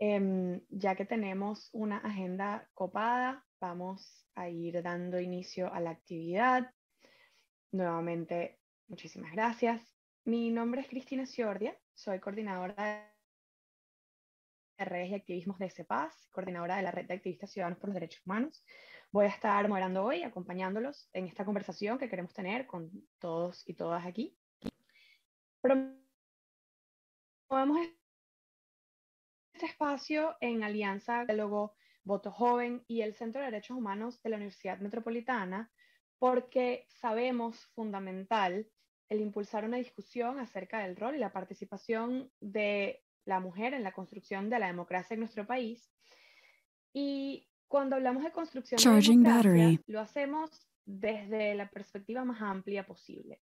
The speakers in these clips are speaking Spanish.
Ya que tenemos una agenda copada, vamos a ir dando inicio a la actividad. Nuevamente, muchísimas gracias. Mi nombre es Cristina Ciordia, soy coordinadora de redes y activismos de CEPAS, coordinadora de la Red de Activistas Ciudadanos por los Derechos Humanos. Voy a estar moderando hoy, acompañándolos en esta conversación que queremos tener con todos y todas aquí. Promovemos este espacio en alianza Diálogo, Voto Joven y el Centro de Derechos Humanos de la Universidad Metropolitana, porque sabemos fundamental el impulsar una discusión acerca del rol y la participación de la mujer en la construcción de la democracia en nuestro país. Y cuando hablamos de construcción de Charging democracia, battery. lo hacemos desde la perspectiva más amplia posible.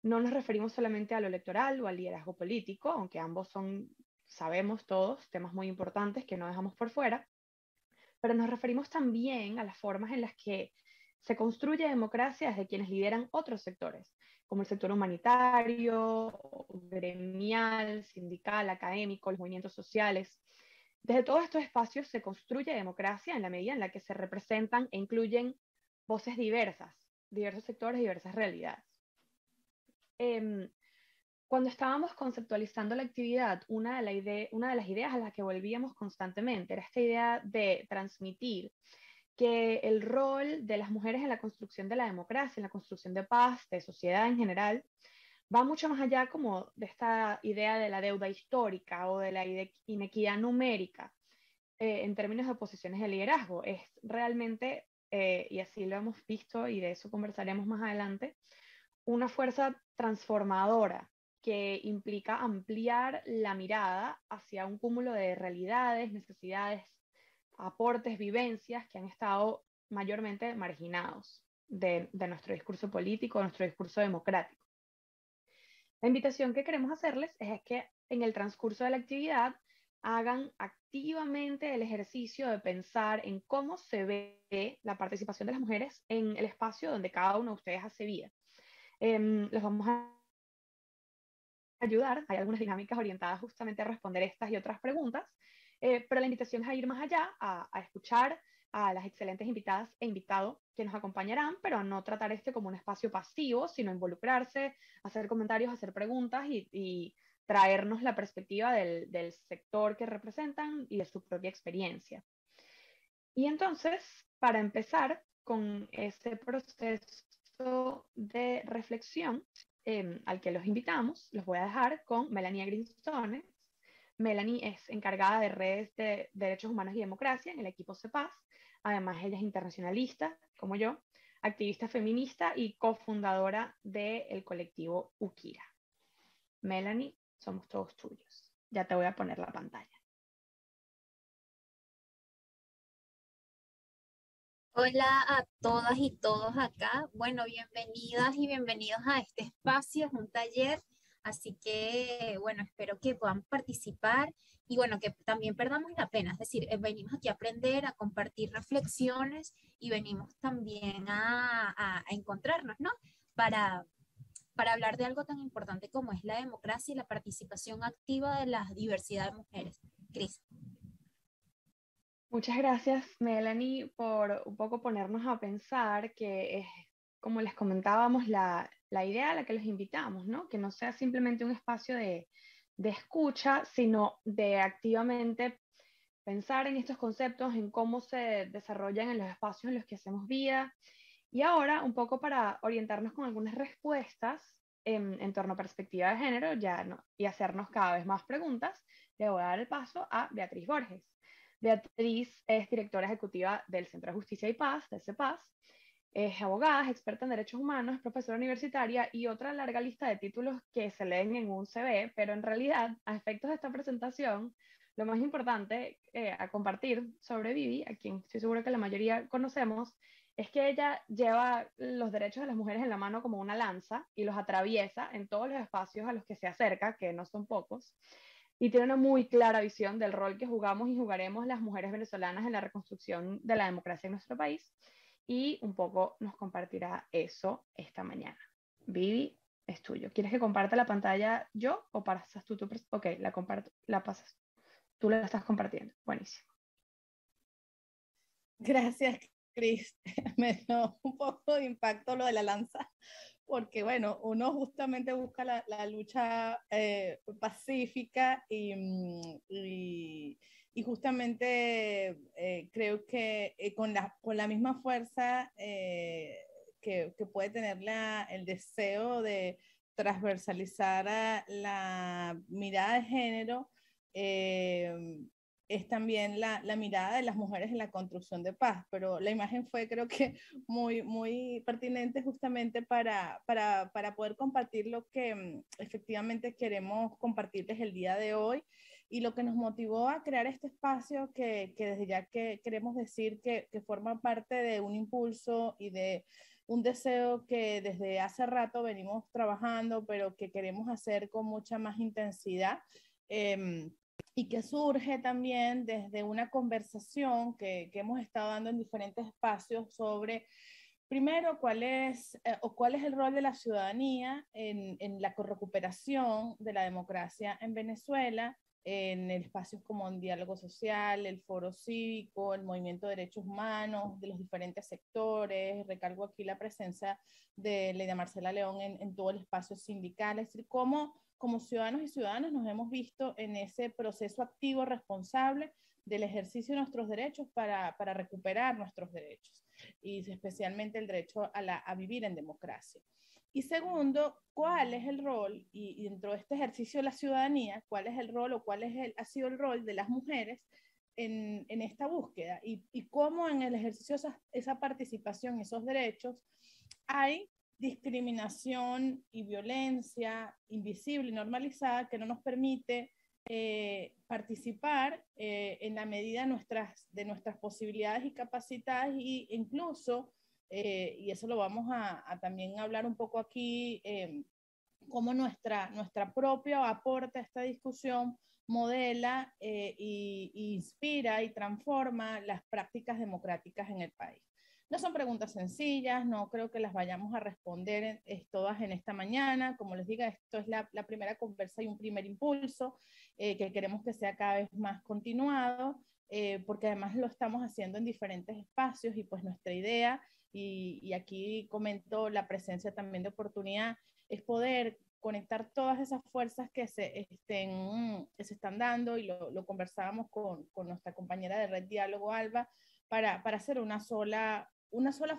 No nos referimos solamente a lo electoral o al liderazgo político, aunque ambos son, sabemos todos, temas muy importantes que no dejamos por fuera, pero nos referimos también a las formas en las que se construye democracia desde quienes lideran otros sectores, como el sector humanitario, gremial, sindical, académico, los movimientos sociales. Desde todos estos espacios se construye democracia en la medida en la que se representan e incluyen voces diversas, diversos sectores, diversas realidades. Cuando estábamos conceptualizando la actividad, una de las ideas a las que volvíamos constantemente era esta idea de transmitir que el rol de las mujeres en la construcción de la democracia, en la construcción de paz, de sociedad en general, va mucho más allá como de esta idea de la deuda histórica o de la inequidad numérica en términos de posiciones de liderazgo. Es realmente, y así lo hemos visto y de eso conversaremos más adelante, una fuerza transformadora que implica ampliar la mirada hacia un cúmulo de realidades, necesidades, aportes, vivencias que han estado mayormente marginados de nuestro discurso político, de nuestro discurso democrático. La invitación que queremos hacerles es que en el transcurso de la actividad hagan activamente el ejercicio de pensar en cómo se ve la participación de las mujeres en el espacio donde cada uno de ustedes hace vida. Los vamos a ayudar, hay algunas dinámicas orientadas justamente a responder estas y otras preguntas, pero la invitación es a ir más allá, a escuchar a las excelentes invitadas e invitados que nos acompañarán, pero a no tratar este como un espacio pasivo, sino involucrarse, hacer comentarios, hacer preguntas y traernos la perspectiva del sector que representan y de su propia experiencia. Y entonces, para empezar con ese proceso de reflexión al que los invitamos, los voy a dejar con Melanie Greenstone. Melanie es encargada de redes de derechos humanos y democracia en el equipo CEPAS. Además, ella es internacionalista, como yo, activista feminista y cofundadora del colectivo Ukira. Melanie, somos todos tuyos. Ya te voy a poner la pantalla. Hola a todas y todos acá. Bueno, bienvenidas y bienvenidos a este espacio, es un taller, así que bueno, espero que puedan participar y bueno, que también perdamos la pena, es decir, venimos aquí a aprender, a compartir reflexiones y venimos también a encontrarnos, ¿no? Para, para hablar de algo tan importante como es la democracia y la participación activa de la diversidad de mujeres. Cris. Muchas gracias, Melanie, por un poco ponernos a pensar que es, como les comentábamos, la idea a la que los invitamos, ¿no? Que no sea simplemente un espacio de escucha, sino de activamente pensar en estos conceptos, en cómo se desarrollan en los espacios en los que hacemos vida. Y ahora, un poco para orientarnos con algunas respuestas en torno a perspectiva de género ya, ¿no? Y hacernos cada vez más preguntas, le voy a dar el paso a Beatriz Borges. Beatriz es directora ejecutiva del Centro de Justicia y Paz, de CEPAS, es abogada, es experta en derechos humanos, es profesora universitaria y otra larga lista de títulos que se leen en un CV, pero en realidad, a efectos de esta presentación, lo más importante a compartir sobre Vivi, a quien estoy seguro que la mayoría conocemos, es que ella lleva los derechos de las mujeres en la mano como una lanza y los atraviesa en todos los espacios a los que se acerca, que no son pocos, y tiene una muy clara visión del rol que jugamos y jugaremos las mujeres venezolanas en la reconstrucción de la democracia en nuestro país, y un poco nos compartirá eso esta mañana. Vivi, es tuyo. ¿Quieres que comparta la pantalla yo o pasas tú tu Ok, la comparto, la pasas. tú lo estás compartiendo. Buenísimo. Gracias, Cris. Me dio un poco de impacto lo de la lanza, porque bueno, uno justamente busca la lucha pacífica y justamente creo que con la misma fuerza que puede tener el deseo de transversalizar a la mirada de género, es también la mirada de las mujeres en la construcción de paz, pero la imagen fue creo que muy pertinente justamente para poder compartir lo que efectivamente queremos compartirles el día de hoy y lo que nos motivó a crear este espacio que desde ya que queremos decir que forma parte de un impulso y de un deseo que desde hace rato venimos trabajando, pero que queremos hacer con mucha más intensidad. Y que surge también desde una conversación que hemos estado dando en diferentes espacios sobre, primero, cuál es el rol de la ciudadanía en la recuperación de la democracia en Venezuela, en espacios como el diálogo social, el foro cívico, el movimiento de derechos humanos, de los diferentes sectores. Recalco aquí la presencia de Leida Marcela León en todo el espacio sindical, es decir, cómo como ciudadanos y ciudadanas nos hemos visto en ese proceso activo responsable del ejercicio de nuestros derechos para recuperar nuestros derechos y especialmente el derecho a vivir en democracia. Y segundo, ¿cuál es el rol, y dentro de este ejercicio de la ciudadanía, cuál es el rol o ha sido el rol de las mujeres en esta búsqueda y cómo en el ejercicio de esa participación, esos derechos, hay discriminación y violencia invisible y normalizada que no nos permite participar en la medida de nuestras posibilidades y capacidades e incluso, y eso lo vamos a también hablar un poco aquí, cómo nuestra propia aporte a esta discusión modela y inspira y transforma las prácticas democráticas en el país. No son preguntas sencillas, no creo que las vayamos a responder todas en esta mañana. Como les digo, esto es la primera conversa y un primer impulso que queremos que sea cada vez más continuado, porque además lo estamos haciendo en diferentes espacios y pues nuestra idea, y aquí comento la presencia también de oportunidad, es poder conectar todas esas fuerzas que se están dando, y lo conversábamos con nuestra compañera de Red Diálogo, Alba, para hacer una sola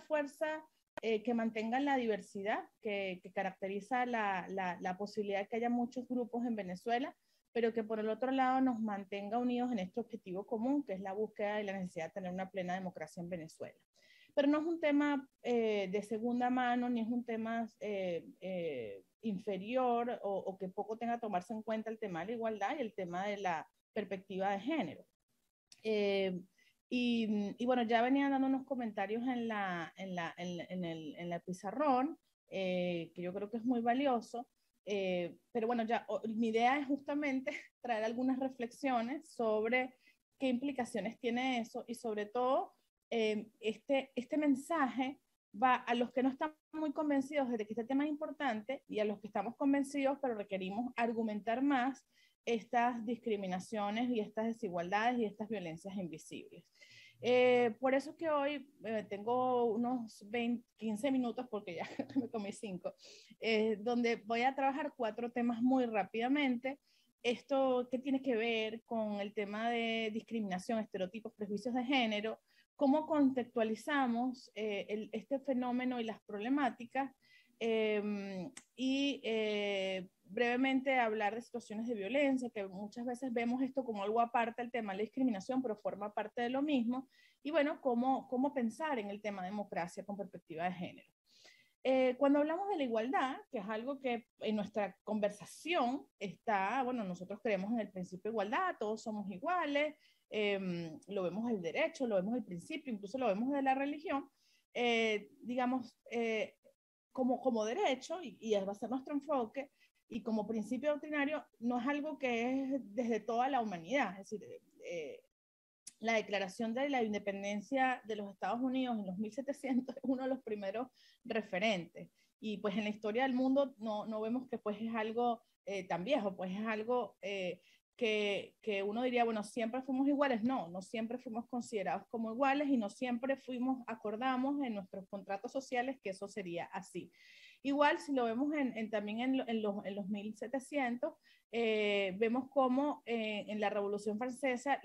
fuerza que mantenga la diversidad que caracteriza la posibilidad de que haya muchos grupos en Venezuela, pero que por el otro lado nos mantenga unidos en este objetivo común, que es la búsqueda y la necesidad de tener una plena democracia en Venezuela. Pero no es un tema de segunda mano, ni es un tema inferior o que poco tenga que tomarse en cuenta el tema de la igualdad y el tema de la perspectiva de género. Y bueno, ya venían dando unos comentarios en el pizarrón, que yo creo que es muy valioso, pero bueno, mi idea es justamente traer algunas reflexiones sobre qué implicaciones tiene eso y sobre todo este mensaje va a los que no están muy convencidos de que este tema es importante y a los que estamos convencidos pero requerimos argumentar más estas discriminaciones y estas desigualdades y estas violencias invisibles. Por eso que hoy tengo unos 15 minutos, porque ya me comí 5, donde voy a trabajar 4 temas muy rápidamente. Esto que tiene que ver con el tema de discriminación, estereotipos, prejuicios de género, cómo contextualizamos este fenómeno y las problemáticas, y brevemente hablar de situaciones de violencia, que muchas veces vemos esto como algo aparte del tema de la discriminación, pero forma parte de lo mismo, y bueno, cómo pensar en el tema de democracia con perspectiva de género. Cuando hablamos de la igualdad, que es algo que en nuestra conversación está, bueno, nosotros creemos en el principio de igualdad, todos somos iguales, lo vemos el derecho, lo vemos el principio, incluso lo vemos de la religión, digamos, como derecho, y va a ser nuestro enfoque, y como principio doctrinario, no es algo que es desde toda la humanidad, es decir, la declaración de la independencia de los Estados Unidos en los 1700 es uno de los primeros referentes, y pues en la historia del mundo no vemos que pues es algo tan viejo, pues es algo que uno diría, bueno, siempre fuimos iguales. No, no siempre fuimos considerados como iguales y no siempre acordamos en nuestros contratos sociales que eso sería así. Igual, si lo vemos también en los 1700, vemos cómo en la Revolución Francesa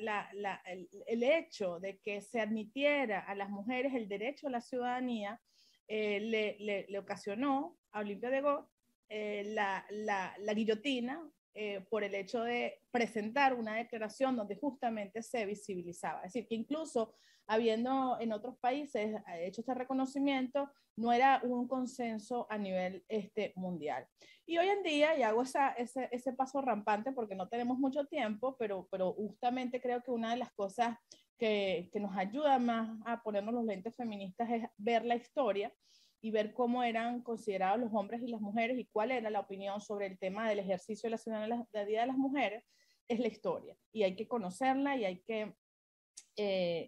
el hecho de que se admitiera a las mujeres el derecho a la ciudadanía le ocasionó a Olimpia de Gaulle la guillotina por el hecho de presentar una declaración donde justamente se visibilizaba. Es decir, que incluso habiendo en otros países hecho este reconocimiento, no era un consenso a nivel mundial. Y hoy en día, y hago ese paso rampante porque no tenemos mucho tiempo, pero justamente creo que una de las cosas que nos ayuda más a ponernos los lentes feministas es ver la historia y ver cómo eran considerados los hombres y las mujeres y cuál era la opinión sobre el tema del ejercicio de la ciudadanía de las mujeres, es la historia. Y hay que conocerla y hay que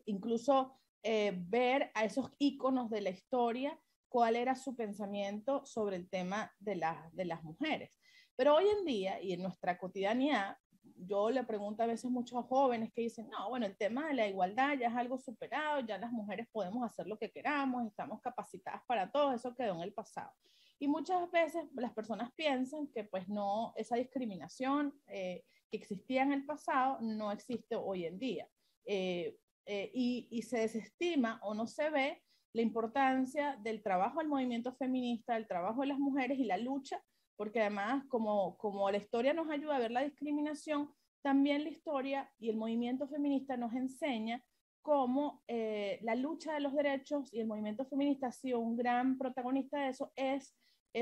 incluso ver a esos íconos de la historia cuál era su pensamiento sobre el tema de las mujeres. Pero hoy en día y en nuestra cotidianidad, yo le pregunto a veces muchos jóvenes que dicen, no, bueno, el tema de la igualdad ya es algo superado, ya las mujeres podemos hacer lo que queramos, estamos capacitadas para todo, eso quedó en el pasado. Y muchas veces las personas piensan que pues no, esa discriminación que existía en el pasado no existe hoy en día. Y se desestima o no se ve la importancia del trabajo del movimiento feminista, del trabajo de las mujeres y la lucha, porque además como la historia nos ayuda a ver la discriminación, también la historia y el movimiento feminista nos enseña cómo la lucha de los derechos y el movimiento feminista ha sido un gran protagonista de eso, es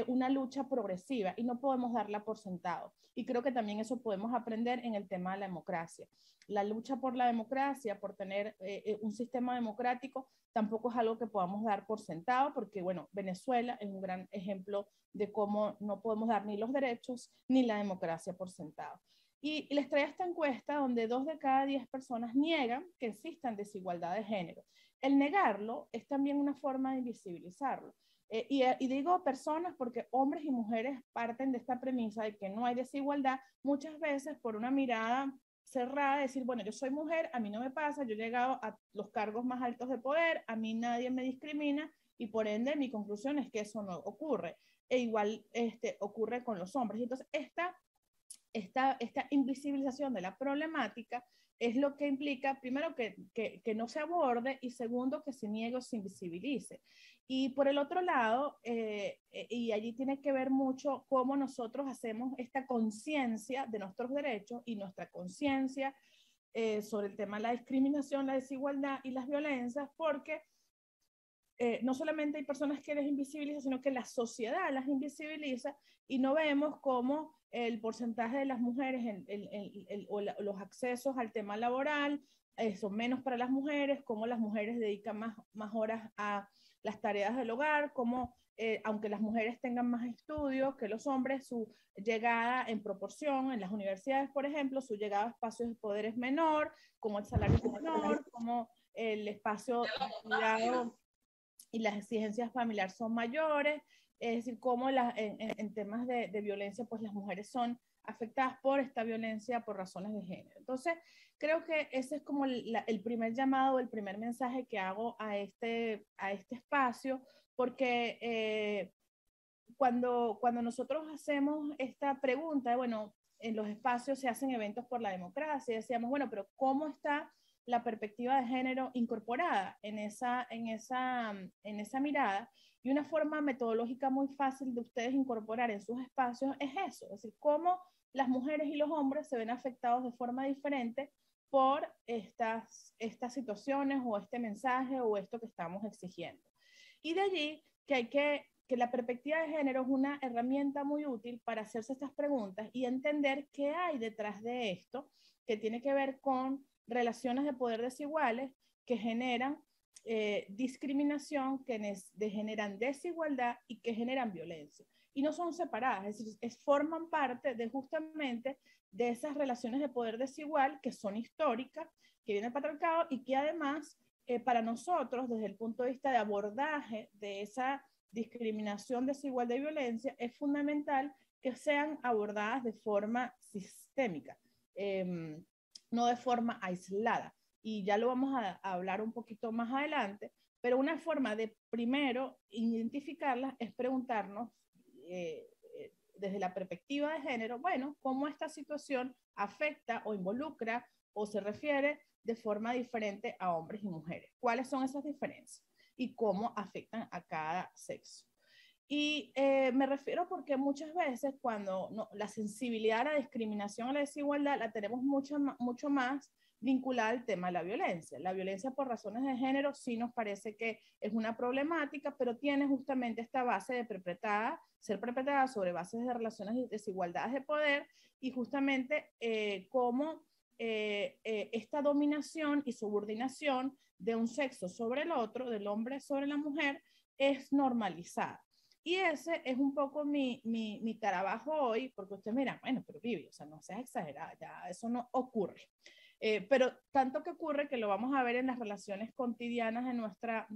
una lucha progresiva y no podemos darla por sentado. Y creo que también eso podemos aprender en el tema de la democracia. La lucha por la democracia, por tener un sistema democrático, tampoco es algo que podamos dar por sentado, porque, bueno, Venezuela es un gran ejemplo de cómo no podemos dar ni los derechos ni la democracia por sentado. Y les traía esta encuesta donde 2 de cada 10 personas niegan que existan desigualdad de género. El negarlo es también una forma de invisibilizarlo. Y digo personas porque hombres y mujeres parten de esta premisa de que no hay desigualdad, muchas veces por una mirada cerrada, decir, bueno, yo soy mujer, a mí no me pasa, yo he llegado a los cargos más altos de poder, a mí nadie me discrimina y por ende mi conclusión es que eso no ocurre. E igual ocurre con los hombres. Entonces, esta invisibilización de la problemática es lo que implica, primero, que no se aborde y segundo, que se niegue o se invisibilice. Y por el otro lado, y allí tiene que ver mucho cómo nosotros hacemos esta conciencia de nuestros derechos y nuestra conciencia sobre el tema de la discriminación, la desigualdad y las violencias, porque no solamente hay personas que las invisibilizan, sino que la sociedad las invisibiliza y no vemos cómo el porcentaje de las mujeres o los accesos al tema laboral son menos para las mujeres, cómo las mujeres dedican más horas a las tareas del hogar, cómo aunque las mujeres tengan más estudios que los hombres, su llegada en proporción en las universidades, por ejemplo, su llegada a espacios de poder es menor, como el salario es menor, como el espacio cuidado y las exigencias familiares son mayores, es decir, cómo en temas de violencia, pues las mujeres son afectadas por esta violencia por razones de género. Entonces, creo que ese es como el primer llamado, el primer mensaje que hago a este espacio, porque cuando nosotros hacemos esta pregunta, bueno, en los espacios se hacen eventos por la democracia, decíamos, bueno, pero ¿cómo está la perspectiva de género incorporada en esa mirada? Y una forma metodológica muy fácil de ustedes incorporar en sus espacios es eso, es decir, cómo las mujeres y los hombres se ven afectados de forma diferente por estas situaciones o este mensaje o esto que estamos exigiendo. Y de allí que la perspectiva de género es una herramienta muy útil para hacerse estas preguntas y entender qué hay detrás de esto, que tiene que ver con relaciones de poder desiguales que generan discriminación, que generan desigualdad y que generan violencia. Y no son separadas, es decir, forman parte de justamente de esas relaciones de poder desigual que son históricas, que viene el patriarcado y que además para nosotros, desde el punto de vista de abordaje de esa discriminación, desigualdad y violencia, es fundamental que sean abordadas de forma sistémica. no de forma aislada. Y ya lo vamos a hablar un poquito más adelante, pero una forma de primero identificarlas es preguntarnos desde la perspectiva de género, bueno, cómo esta situación afecta o involucra o se refiere de forma diferente a hombres y mujeres. ¿Cuáles son esas diferencias? Y cómo afectan a cada sexo. Y me refiero porque muchas veces cuando la sensibilidad a la discriminación, a la desigualdad, la tenemos mucho más vinculada al tema de la violencia. La violencia por razones de género sí nos parece que es una problemática, pero tiene justamente esta base de ser perpetrada sobre bases de relaciones y desigualdades de poder, y justamente cómo esta dominación y subordinación de un sexo sobre el otro, del hombre sobre la mujer, es normalizada. Y ese es un poco mi trabajo hoy, porque usted mira, bueno, pero Vivi, o sea, no seas exagerada, ya eso no ocurre. Pero tanto que ocurre que lo vamos a ver en las relaciones cotidianas de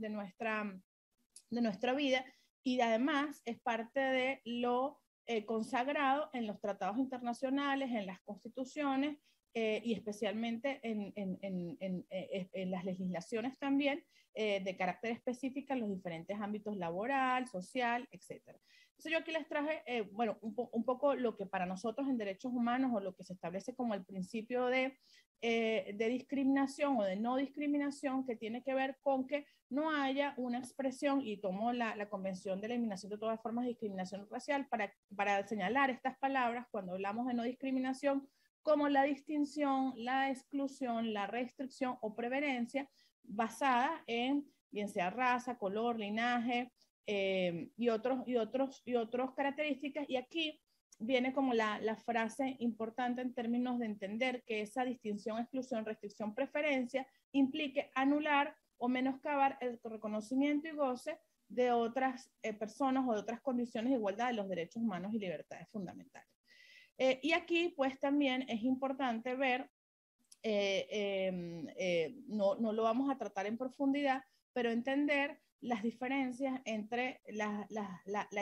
nuestra vida, y además es parte de lo consagrado en los tratados internacionales, en las constituciones y especialmente en las legislaciones también de carácter específico en los diferentes ámbitos laboral, social, etc. Entonces yo aquí les traje, bueno, un poco lo que para nosotros en derechos humanos o lo que se establece como el principio de discriminación o de no discriminación, que tiene que ver con que no haya una expresión, y tomo la Convención de Eliminación de todas formas de discriminación racial para señalar estas palabras cuando hablamos de no discriminación, como la distinción, la exclusión, la restricción o preferencia basada en bien sea raza, color, linaje y otras características. Y aquí viene como la frase importante en términos de entender que esa distinción, exclusión, restricción, preferencia implique anular o menoscabar el reconocimiento y goce de otras personas o de otras condiciones de igualdad de los derechos humanos y libertades fundamentales. Y aquí pues también es importante ver, no lo vamos a tratar en profundidad, pero entender las diferencias entre la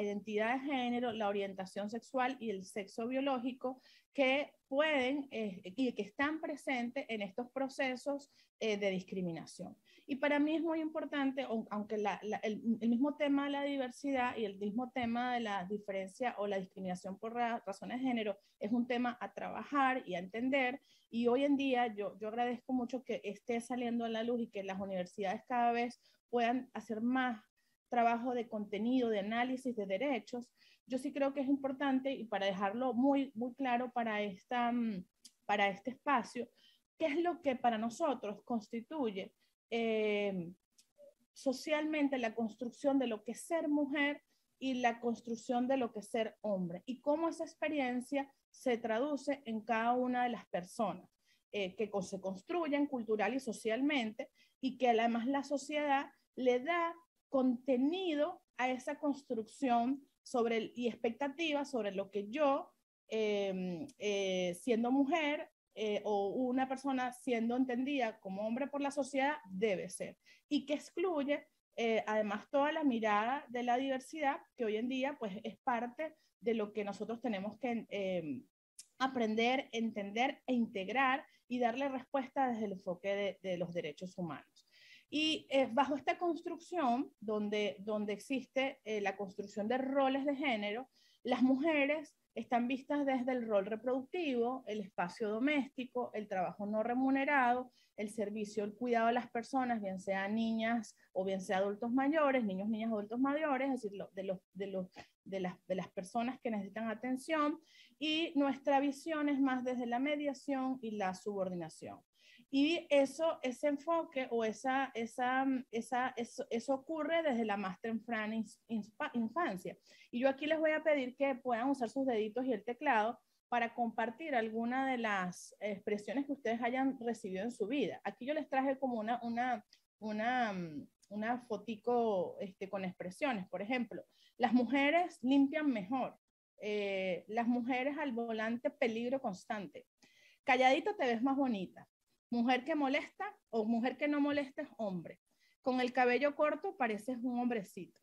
identidad de género, la orientación sexual y el sexo biológico, que pueden y que están presentes en estos procesos de discriminación. Y para mí es muy importante, aunque el mismo tema de la diversidad y el mismo tema de la diferencia o la discriminación por razones de género es un tema a trabajar y a entender, y hoy en día yo agradezco mucho que esté saliendo a la luz y que las universidades cada vez puedan hacer más trabajo de contenido, de análisis de derechos. Yo sí creo que es importante, y para dejarlo muy, muy claro para este espacio, qué es lo que para nosotros constituye socialmente la construcción de lo que es ser mujer y la construcción de lo que es ser hombre, y cómo esa experiencia se traduce en cada una de las personas que se construyen cultural y socialmente, y que además la sociedad le da contenido a esa construcción y expectativas sobre lo que yo, siendo mujer, o una persona siendo entendida como hombre por la sociedad, debe ser, y que excluye además toda la mirada de la diversidad, que hoy en día pues es parte de lo que nosotros tenemos que aprender, entender e integrar, y darle respuesta desde el enfoque de los derechos humanos. Y bajo esta construcción, donde existe la construcción de roles de género, las mujeres están vistas desde el rol reproductivo, el espacio doméstico, el trabajo no remunerado, el servicio, el cuidado de las personas, bien sean niñas o bien sean adultos mayores, niños, niñas, adultos mayores, es decir, de las personas que necesitan atención, y nuestra visión es más desde la mediación y la subordinación. Y ese enfoque o eso ocurre desde la más temprana infancia. Y yo aquí les voy a pedir que puedan usar sus deditos y el teclado para compartir alguna de las expresiones que ustedes hayan recibido en su vida. Aquí yo les traje como una fotico con expresiones. Por ejemplo, las mujeres limpian mejor. Las mujeres al volante, peligro constante. Calladita te ves más bonita. Mujer que molesta o mujer que no molesta es hombre. Con el cabello corto pareces un hombrecito.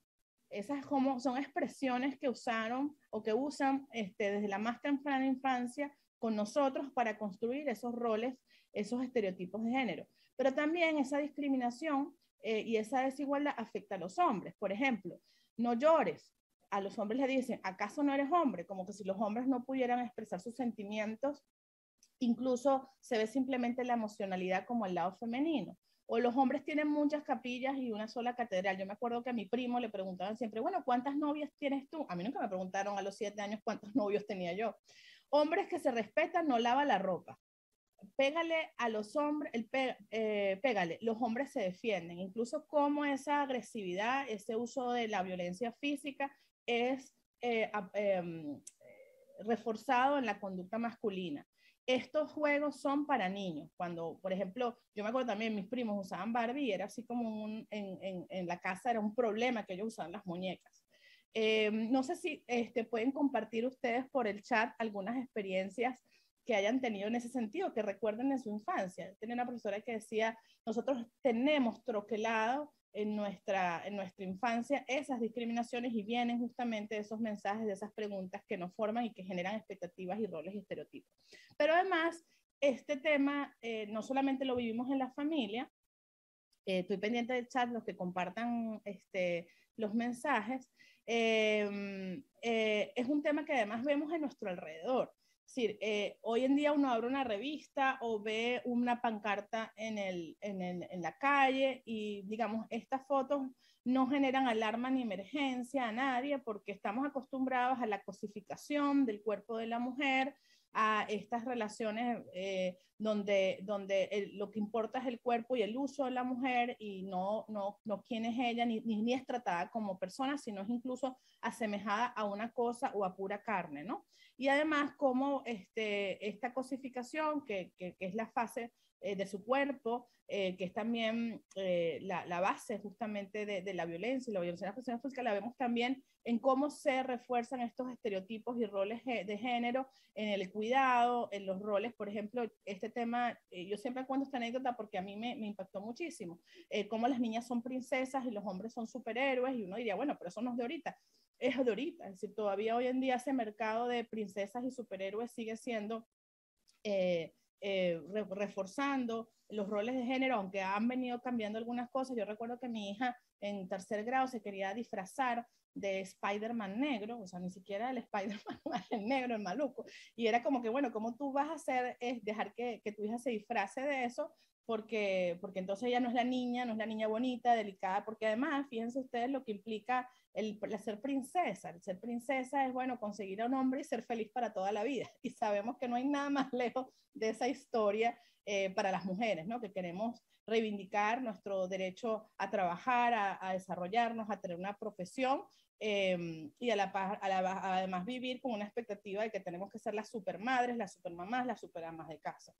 Esas son expresiones que usaron o que usan desde la más temprana infancia con nosotros para construir esos roles, esos estereotipos de género. Pero también esa discriminación y esa desigualdad afecta a los hombres. Por ejemplo, no llores. A los hombres les dicen, ¿acaso no eres hombre? Como que si los hombres no pudieran expresar sus sentimientos. Incluso se ve simplemente la emocionalidad como el lado femenino. O los hombres tienen muchas capillas y una sola catedral. Yo me acuerdo que a mi primo le preguntaban siempre, bueno, ¿cuántas novias tienes tú? A mí nunca me preguntaron a los 7 años cuántos novios tenía yo. Hombres que se respetan, no lava la ropa. Pégale a los hombres, pégale, los hombres se defienden. Incluso como esa agresividad, ese uso de la violencia física es reforzado en la conducta masculina. Estos juegos son para niños. Cuando, por ejemplo, yo me acuerdo también, mis primos usaban Barbie y era así como en la casa era un problema que ellos usaban las muñecas. No sé si pueden compartir ustedes por el chat algunas experiencias que hayan tenido en ese sentido, que recuerden en su infancia. Tenía una profesora que decía, nosotros tenemos troquelado en nuestra infancia esas discriminaciones y vienen justamente esos mensajes, de esas preguntas que nos forman y que generan expectativas y roles y estereotipos. Pero además, este tema no solamente lo vivimos en la familia, estoy pendiente del chat, los que compartan los mensajes, es un tema que además vemos en nuestro alrededor. Es decir, hoy en día uno abre una revista o ve una pancarta en la calle y, digamos, estas fotos no generan alarma ni emergencia a nadie porque estamos acostumbrados a la cosificación del cuerpo de la mujer, a estas relaciones donde lo que importa es el cuerpo y el uso de la mujer y no quién es ella, ni es tratada como persona, sino es incluso asemejada a una cosa o a pura carne, ¿no? Y además como esta cosificación, que es la fase de su cuerpo, que es también la base justamente de la violencia, y la violencia en la expresión física, la vemos también en cómo se refuerzan estos estereotipos y roles de género en el cuidado, en los roles. Por ejemplo, este tema, yo siempre cuento esta anécdota porque a mí me impactó muchísimo, cómo las niñas son princesas y los hombres son superhéroes, y uno diría, bueno, pero eso no es de ahorita. Es de ahorita, es decir, todavía hoy en día ese mercado de princesas y superhéroes sigue siendo reforzando los roles de género, aunque han venido cambiando algunas cosas. Yo recuerdo que mi hija en 3er grado se quería disfrazar de Spider-Man negro, o sea, ni siquiera el Spider-Man el negro, el maluco, y era como que, bueno, ¿cómo tú vas a hacer, es dejar que tu hija se disfrace de eso? Porque entonces ella no es la niña bonita, delicada, porque además, fíjense ustedes lo que implica el ser princesa. El ser princesa es, bueno, conseguir a un hombre y ser feliz para toda la vida. Y sabemos que no hay nada más lejos de esa historia para las mujeres, ¿no? Que queremos reivindicar nuestro derecho a trabajar, a desarrollarnos, a tener una profesión y además vivir con una expectativa de que tenemos que ser las supermadres, las supermamás, las superamas de casa.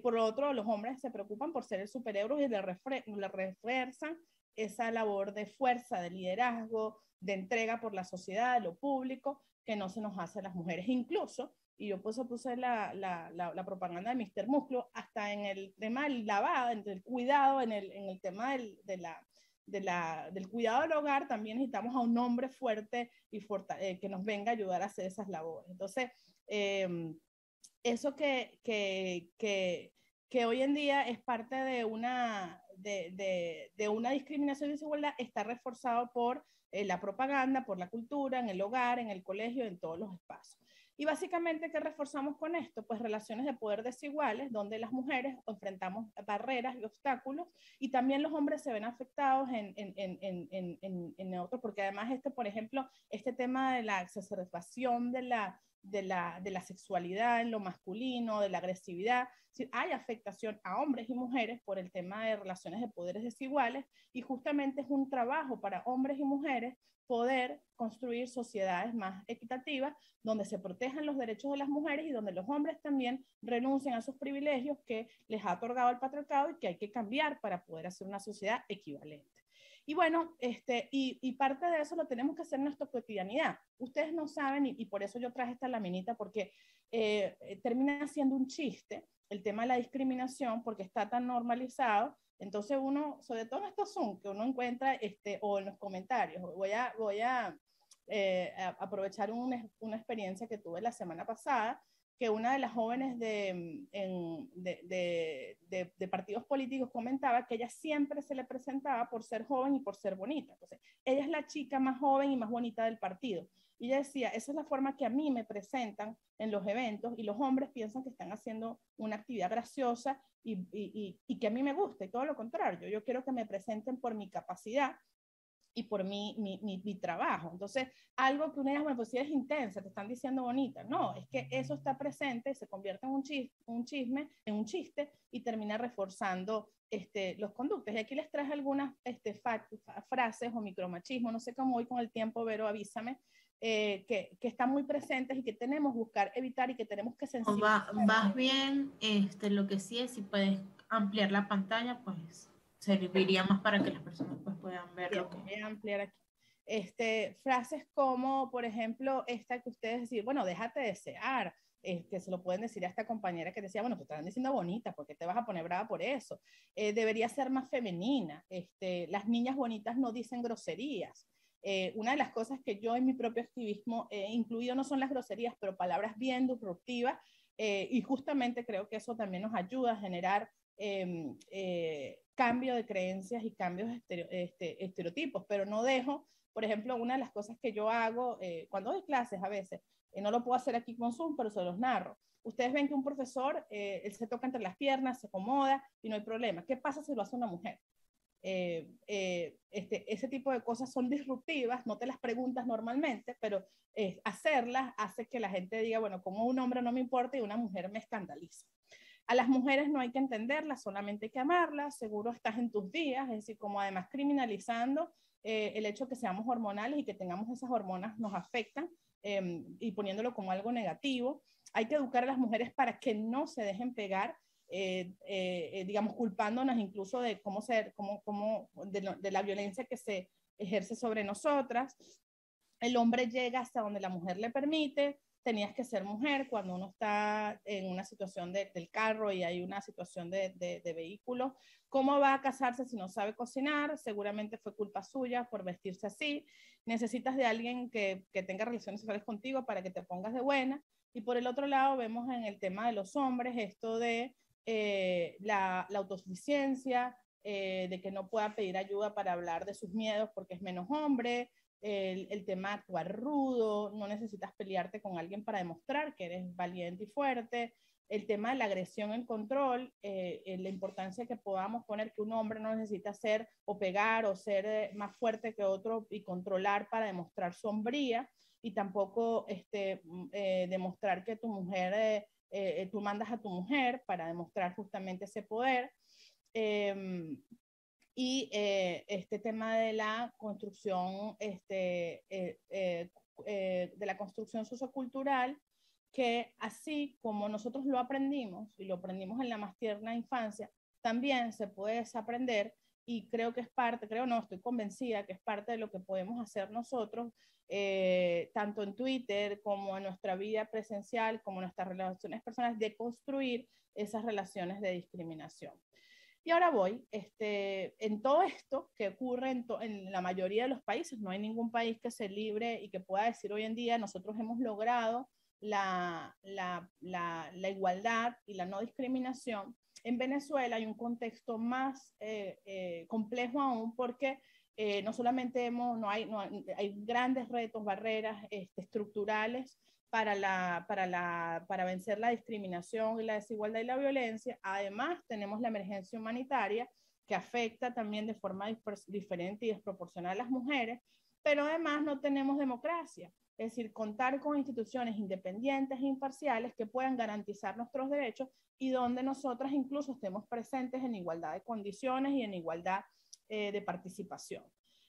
Por lo otro, los hombres se preocupan por ser el superhéroe y le refuerzan esa labor de fuerza, de liderazgo, de entrega por la sociedad, de lo público, que no se nos hace a las mujeres. Incluso, y yo pues puse la propaganda de Mr. Músculo, hasta en el tema del lavado, en el cuidado, en el tema del cuidado del hogar, también necesitamos a un hombre fuerte y que nos venga a ayudar a hacer esas labores. Entonces, eso que hoy en día es parte de una discriminación y desigualdad está reforzado por la propaganda, por la cultura, en el hogar, en el colegio, en todos los espacios. Y básicamente, ¿qué reforzamos con esto? Pues relaciones de poder desiguales, donde las mujeres enfrentamos barreras y obstáculos, y también los hombres se ven afectados en otros, porque además por ejemplo, este tema de la exacerbación de la sexualidad en lo masculino, de la agresividad, si hay afectación a hombres y mujeres por el tema de relaciones de poderes desiguales, y justamente es un trabajo para hombres y mujeres poder construir sociedades más equitativas, donde se protejan los derechos de las mujeres y donde los hombres también renuncien a sus privilegios que les ha otorgado el patriarcado y que hay que cambiar para poder hacer una sociedad equivalente. Y bueno, y parte de eso lo tenemos que hacer en nuestra cotidianidad. Ustedes no saben, y por eso yo traje esta laminita, porque termina siendo un chiste el tema de la discriminación, porque está tan normalizado. Entonces uno, sobre todo en estos Zoom que uno encuentra, o en los comentarios, voy a aprovechar una experiencia que tuve la semana pasada, que una de las jóvenes de partidos políticos comentaba que ella siempre se le presentaba por ser joven y por ser bonita. Entonces, ella es la chica más joven y más bonita del partido. Y ella decía, esa es la forma que a mí me presentan en los eventos, y los hombres piensan que están haciendo una actividad graciosa y que a mí me gusta, y todo lo contrario. Yo quiero que me presenten por mi capacidad y por mi trabajo. Entonces, algo que una dice, bueno, pues si eres intensa, te están diciendo bonita. No, es que eso está presente, se convierte en un chisme, en un chiste, y termina reforzando los conductos. Y aquí les traje algunas frases o micromachismo, no sé cómo voy con el tiempo, Vero, avísame, que están muy presentes y que tenemos que buscar evitar y que tenemos que sensibilizar. Vas bien, lo que sí es, si puedes ampliar la pantalla, pues serviría más para que las personas pues, puedan ver Bien, lo que... voy a ampliar aquí. Frases como, por ejemplo, esta que ustedes decían, bueno, déjate desear, se lo pueden decir a esta compañera que decía, bueno, te están diciendo bonita, ¿por qué te vas a poner brava por eso? Debería ser más femenina, las niñas bonitas no dicen groserías. Una de las cosas que yo en mi propio activismo he incluido no son las groserías, pero palabras bien disruptivas, y justamente creo que eso también nos ayuda a generar cambio de creencias y cambios estereotipos, pero no dejo, por ejemplo, una de las cosas que yo hago cuando doy clases a veces, no lo puedo hacer aquí con Zoom, pero se los narro. Ustedes ven que un profesor, él se toca entre las piernas, se acomoda y no hay problema. ¿Qué pasa si lo hace una mujer? Ese tipo de cosas son disruptivas, no te las preguntas normalmente, pero hacerlas hace que la gente diga, bueno, como un hombre no me importa y una mujer me escandaliza. A las mujeres no hay que entenderlas, solamente hay que amarlas, seguro estás en tus días, es decir, como además criminalizando el hecho de que seamos hormonales y que tengamos esas hormonas nos afectan, y poniéndolo como algo negativo. Hay que educar a las mujeres para que no se dejen pegar, digamos, culpándonos incluso de de la violencia que se ejerce sobre nosotras. El hombre llega hasta donde la mujer le permite. Tenías que ser mujer cuando uno está en una situación del carro y hay una situación de vehículo. ¿Cómo va a casarse si no sabe cocinar? Seguramente fue culpa suya por vestirse así. Necesitas de alguien que tenga relaciones sexuales contigo para que te pongas de buena. Y por el otro lado vemos en el tema de los hombres esto de la autosuficiencia, de que no pueda pedir ayuda para hablar de sus miedos porque es menos hombre. El tema de actuar rudo, no necesitas pelearte con alguien para demostrar que eres valiente y fuerte. El tema de la agresión en control, la importancia que podamos poner que un hombre no necesita ser o pegar o ser más fuerte que otro y controlar para demostrar su hombría, y tampoco demostrar que tu mujer, tú mandas a tu mujer para demostrar justamente ese poder. Y este tema de la construcción, de la construcción sociocultural, que así como nosotros lo aprendimos y lo aprendimos en la más tierna infancia, también se puede desaprender, y creo que es parte, creo no, estoy convencida que es parte de lo que podemos hacer nosotros, tanto en Twitter como en nuestra vida presencial, como en nuestras relaciones personales, de construir esas relaciones de discriminación. Y ahora voy, en todo esto que ocurre en la mayoría de los países, no hay ningún país que se libre y que pueda decir hoy en día nosotros hemos logrado la igualdad y la no discriminación. En Venezuela hay un contexto más complejo aún, porque no solamente hay grandes retos, barreras estructurales para vencer la discriminación y la desigualdad y la violencia. Además, tenemos la emergencia humanitaria que afecta también de forma diferente y desproporcional a las mujeres, pero además no tenemos democracia. Es decir, contar con instituciones independientes e imparciales que puedan garantizar nuestros derechos y donde nosotras incluso estemos presentes en igualdad de condiciones y en igualdad de participación.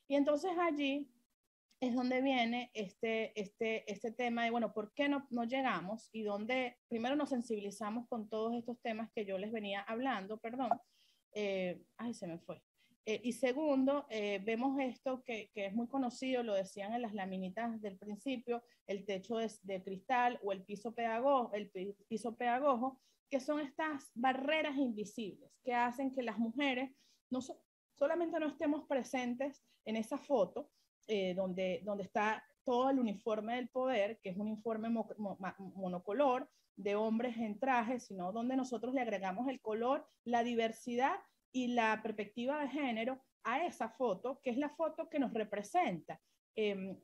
Y entonces allí es donde viene este tema de, bueno, ¿por qué no llegamos? Y donde primero nos sensibilizamos con todos estos temas que yo les venía hablando, perdón, ay, se me fue. Y segundo, vemos esto que es muy conocido, lo decían en las laminitas del principio, el techo de cristal o el piso pegagoso, que son estas barreras invisibles que hacen que las mujeres solamente no estemos presentes en esa foto, donde está todo el uniforme del poder, que es un uniforme monocolor de hombres en trajes, sino donde nosotros le agregamos el color, la diversidad y la perspectiva de género a esa foto, que es la foto que nos representa.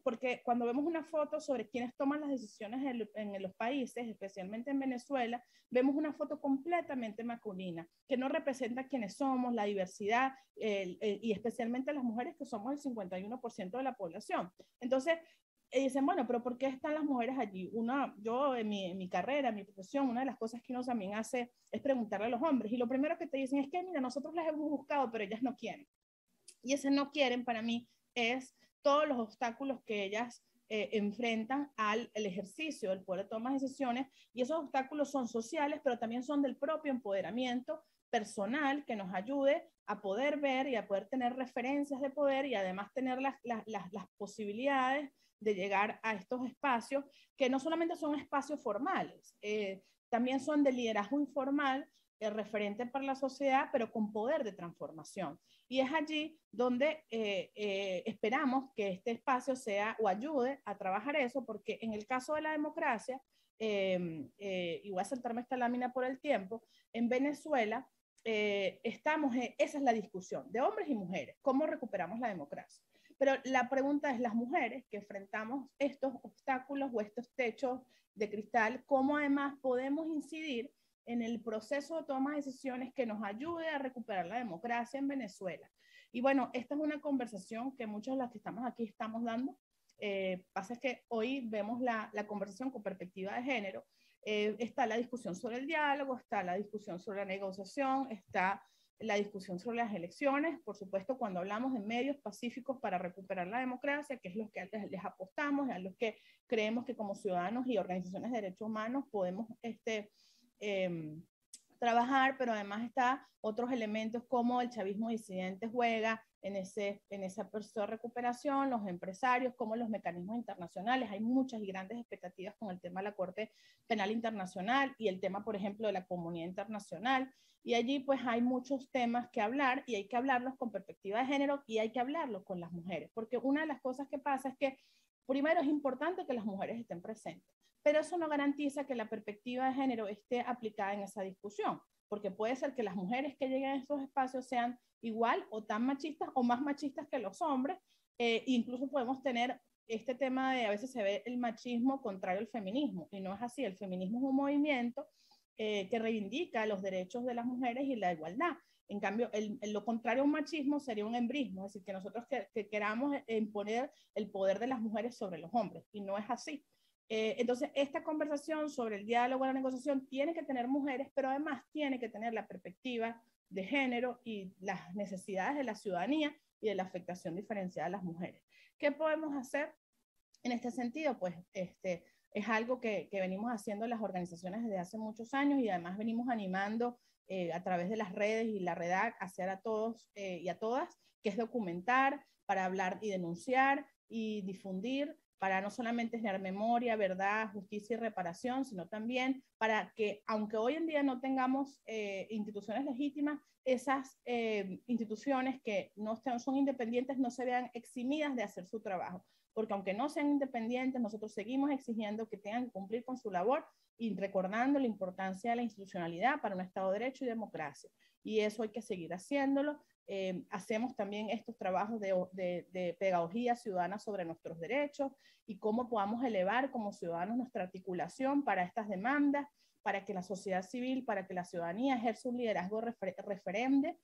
Porque cuando vemos una foto sobre quienes toman las decisiones en los países, especialmente en Venezuela, vemos una foto completamente masculina, que no representa quiénes somos, la diversidad, y especialmente las mujeres, que somos el 51% de la población. Entonces, dicen, bueno, pero ¿por qué están las mujeres allí? Yo en mi carrera, en mi profesión, una de las cosas que uno también hace es preguntarle a los hombres, y lo primero que te dicen es que, mira, nosotros las hemos buscado, pero ellas no quieren. Y ese no quieren para mí es todos los obstáculos que ellas enfrentan al ejercicio del poder de toma de decisiones, y esos obstáculos son sociales, pero también son del propio empoderamiento personal que nos ayude a poder ver y a poder tener referencias de poder y además tener las posibilidades de llegar a estos espacios que no solamente son espacios formales, también son de liderazgo informal, referente para la sociedad, pero con poder de transformación. Y es allí donde esperamos que este espacio sea o ayude a trabajar eso, porque en el caso de la democracia, y voy a saltarme esta lámina por el tiempo, en Venezuela esa es la discusión de hombres y mujeres, ¿cómo recuperamos la democracia? Pero la pregunta es, las mujeres que enfrentamos estos obstáculos o estos techos de cristal, ¿cómo además podemos incidir en el proceso de toma de decisiones que nos ayude a recuperar la democracia en Venezuela? Y bueno, esta es una conversación que muchos de los que estamos aquí estamos dando. Pasa es que hoy vemos la conversación con perspectiva de género. Está la discusión sobre el diálogo, está la discusión sobre la negociación, está la discusión sobre las elecciones. Por supuesto, cuando hablamos de medios pacíficos para recuperar la democracia, que es lo que les apostamos, a los que creemos que como ciudadanos y organizaciones de derechos humanos podemos trabajar, pero además está otros elementos como el chavismo disidente juega en ese proceso de recuperación, los empresarios, como los mecanismos internacionales. Hay muchas y grandes expectativas con el tema de la Corte Penal Internacional y el tema, por ejemplo, de la comunidad internacional. Y allí pues hay muchos temas que hablar, y hay que hablarlos con perspectiva de género, y hay que hablarlos con las mujeres, porque una de las cosas que pasa es que primero es importante que las mujeres estén presentes, pero eso no garantiza que la perspectiva de género esté aplicada en esa discusión, porque puede ser que las mujeres que lleguen a estos espacios sean igual o tan machistas o más machistas que los hombres. Incluso podemos tener este tema de, a veces se ve el machismo contrario al feminismo, y no es así. El feminismo es un movimiento que reivindica los derechos de las mujeres y la igualdad. En cambio, lo contrario a un machismo sería un embrismo, es decir, que nosotros que queramos imponer el poder de las mujeres sobre los hombres, y no es así. Entonces, esta conversación sobre el diálogo y la negociación tiene que tener mujeres, pero además tiene que tener la perspectiva de género y las necesidades de la ciudadanía y de la afectación diferenciada a las mujeres. ¿Qué podemos hacer en este sentido? Pues es algo que venimos haciendo las organizaciones desde hace muchos años, y además venimos animando a través de las redes y la REDAC hacer a todos y a todas, que es documentar para hablar y denunciar y difundir, para no solamente generar memoria, verdad, justicia y reparación, sino también para que, aunque hoy en día no tengamos instituciones legítimas, esas instituciones que no son independientes no se vean eximidas de hacer su trabajo. Porque aunque no sean independientes, nosotros seguimos exigiendo que tengan que cumplir con su labor y recordando la importancia de la institucionalidad para un Estado de Derecho y democracia. Y eso hay que seguir haciéndolo. Hacemos también estos trabajos de pedagogía ciudadana sobre nuestros derechos y cómo podamos elevar como ciudadanos nuestra articulación para estas demandas, para que la sociedad civil, para que la ciudadanía ejerza un liderazgo referente,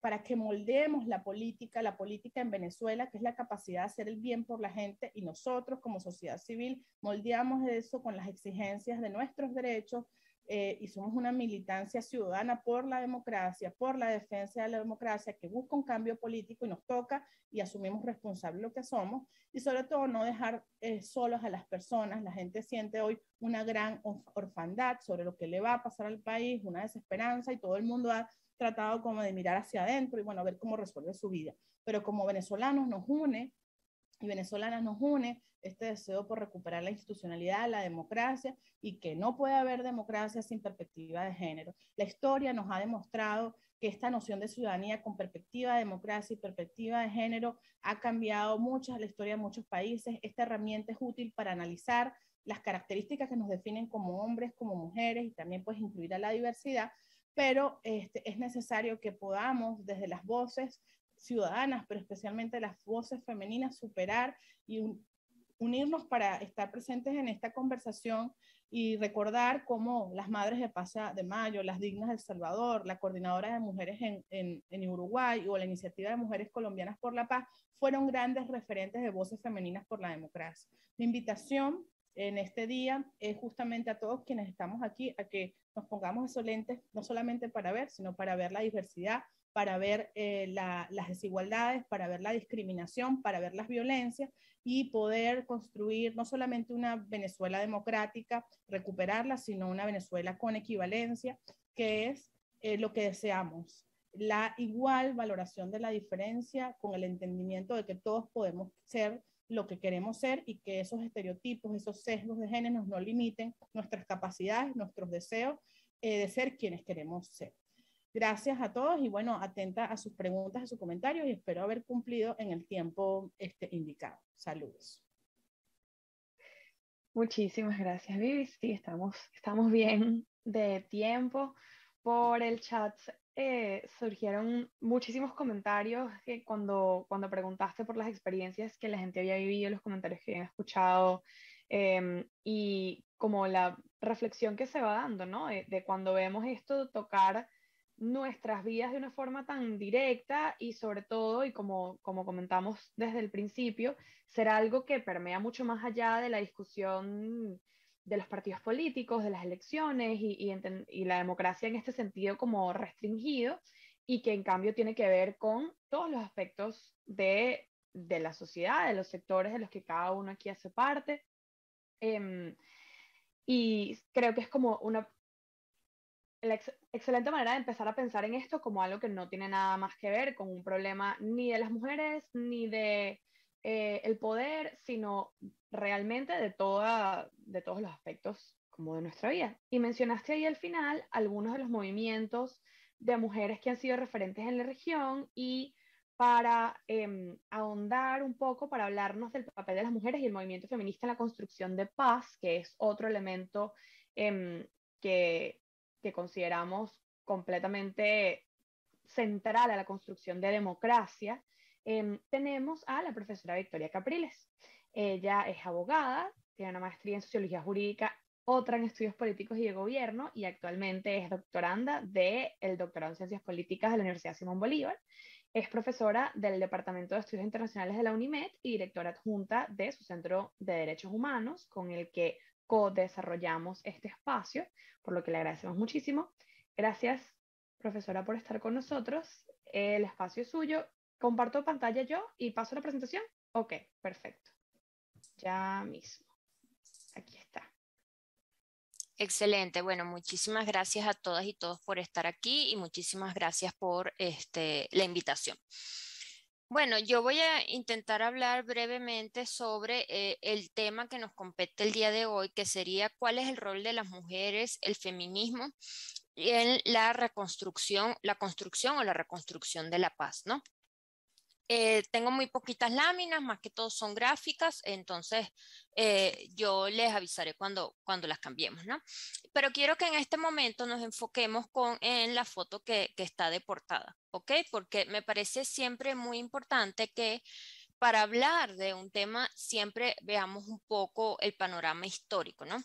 para que moldeemos la política en Venezuela, que es la capacidad de hacer el bien por la gente, y nosotros como sociedad civil moldeamos eso con las exigencias de nuestros derechos, y somos una militancia ciudadana por la democracia, por la defensa de la democracia, que busca un cambio político, y nos toca y asumimos responsable lo que somos, y sobre todo no dejar solos a las personas. La gente siente hoy una gran orfandad sobre lo que le va a pasar al país, una desesperanza, y todo el mundo ha tratado como de mirar hacia adentro y bueno, ver cómo resuelve su vida. Pero como venezolanos nos une y venezolanas nos une este deseo por recuperar la institucionalidad, la democracia, y que no puede haber democracia sin perspectiva de género. La historia nos ha demostrado que esta noción de ciudadanía con perspectiva de democracia y perspectiva de género ha cambiado mucho la historia de muchos países. Esta herramienta es útil para analizar las características que nos definen como hombres, como mujeres, y también pues incluir a la diversidad, pero es necesario que podamos desde las voces ciudadanas, pero especialmente las voces femeninas, superar y unirnos para estar presentes en esta conversación y recordar cómo las Madres de Plaza de Mayo, las Dignas del Salvador, la Coordinadora de Mujeres en Uruguay o la Iniciativa de Mujeres Colombianas por la Paz fueron grandes referentes de voces femeninas por la democracia. Mi invitación en este día es justamente a todos quienes estamos aquí a que nos pongamos esos lentes, no solamente para ver, sino para ver la diversidad, para ver las desigualdades, para ver la discriminación, para ver las violencias y poder construir no solamente una Venezuela democrática, recuperarla, sino una Venezuela con equivalencia, que es lo que deseamos. La igual valoración de la diferencia con el entendimiento de que todos podemos ser lo que queremos ser y que esos estereotipos, esos sesgos de género no limiten nuestras capacidades, nuestros deseos de ser quienes queremos ser. Gracias a todos y bueno, atenta a sus preguntas, a sus comentarios y espero haber cumplido en el tiempo indicado. Saludos. Muchísimas gracias, Vivi. Sí, estamos bien de tiempo. Por el chat surgieron muchísimos comentarios que cuando preguntaste por las experiencias que la gente había vivido, los comentarios que habían escuchado y como la reflexión que se va dando, ¿no? De cuando vemos esto tocar nuestras vidas de una forma tan directa y sobre todo, y como comentamos desde el principio, será algo que permea mucho más allá de la discusión de los partidos políticos, de las elecciones y la democracia en este sentido como restringido y que en cambio tiene que ver con todos los aspectos de la sociedad, de los sectores de los que cada uno aquí hace parte. Y creo que es como la excelente manera de empezar a pensar en esto como algo que no tiene nada más que ver con un problema ni de las mujeres, ni de el poder, sino realmente de todos los aspectos como de nuestra vida. Y mencionaste ahí al final algunos de los movimientos de mujeres que han sido referentes en la región y para ahondar un poco, para hablarnos del papel de las mujeres y el movimiento feminista en la construcción de paz, que es otro elemento que consideramos completamente central a la construcción de democracia, tenemos a la profesora Victoria Capriles. Ella es abogada, tiene una maestría en sociología jurídica, otra en estudios políticos y de gobierno, y actualmente es doctoranda del doctorado en ciencias políticas de la Universidad Simón Bolívar. Es profesora del Departamento de Estudios Internacionales de la UNIMED y directora adjunta de su Centro de Derechos Humanos, con el que co-desarrollamos este espacio, por lo que le agradecemos muchísimo. Gracias, profesora, por estar con nosotros. El espacio es suyo. Comparto pantalla yo y paso la presentación. Ok, perfecto. Ya mismo. Aquí está. Excelente. Bueno, muchísimas gracias a todas y todos por estar aquí y muchísimas gracias por la invitación. Bueno, yo voy a intentar hablar brevemente sobre el tema que nos compete el día de hoy, que sería cuál es el rol de las mujeres, el feminismo en la construcción o la reconstrucción de la paz, ¿no? Tengo muy poquitas láminas, más que todo son gráficas, entonces yo les avisaré cuando las cambiemos, ¿no? Pero quiero que en este momento nos enfoquemos en la foto que está de portada, ¿ok? Porque me parece siempre muy importante que para hablar de un tema siempre veamos un poco el panorama histórico, ¿no?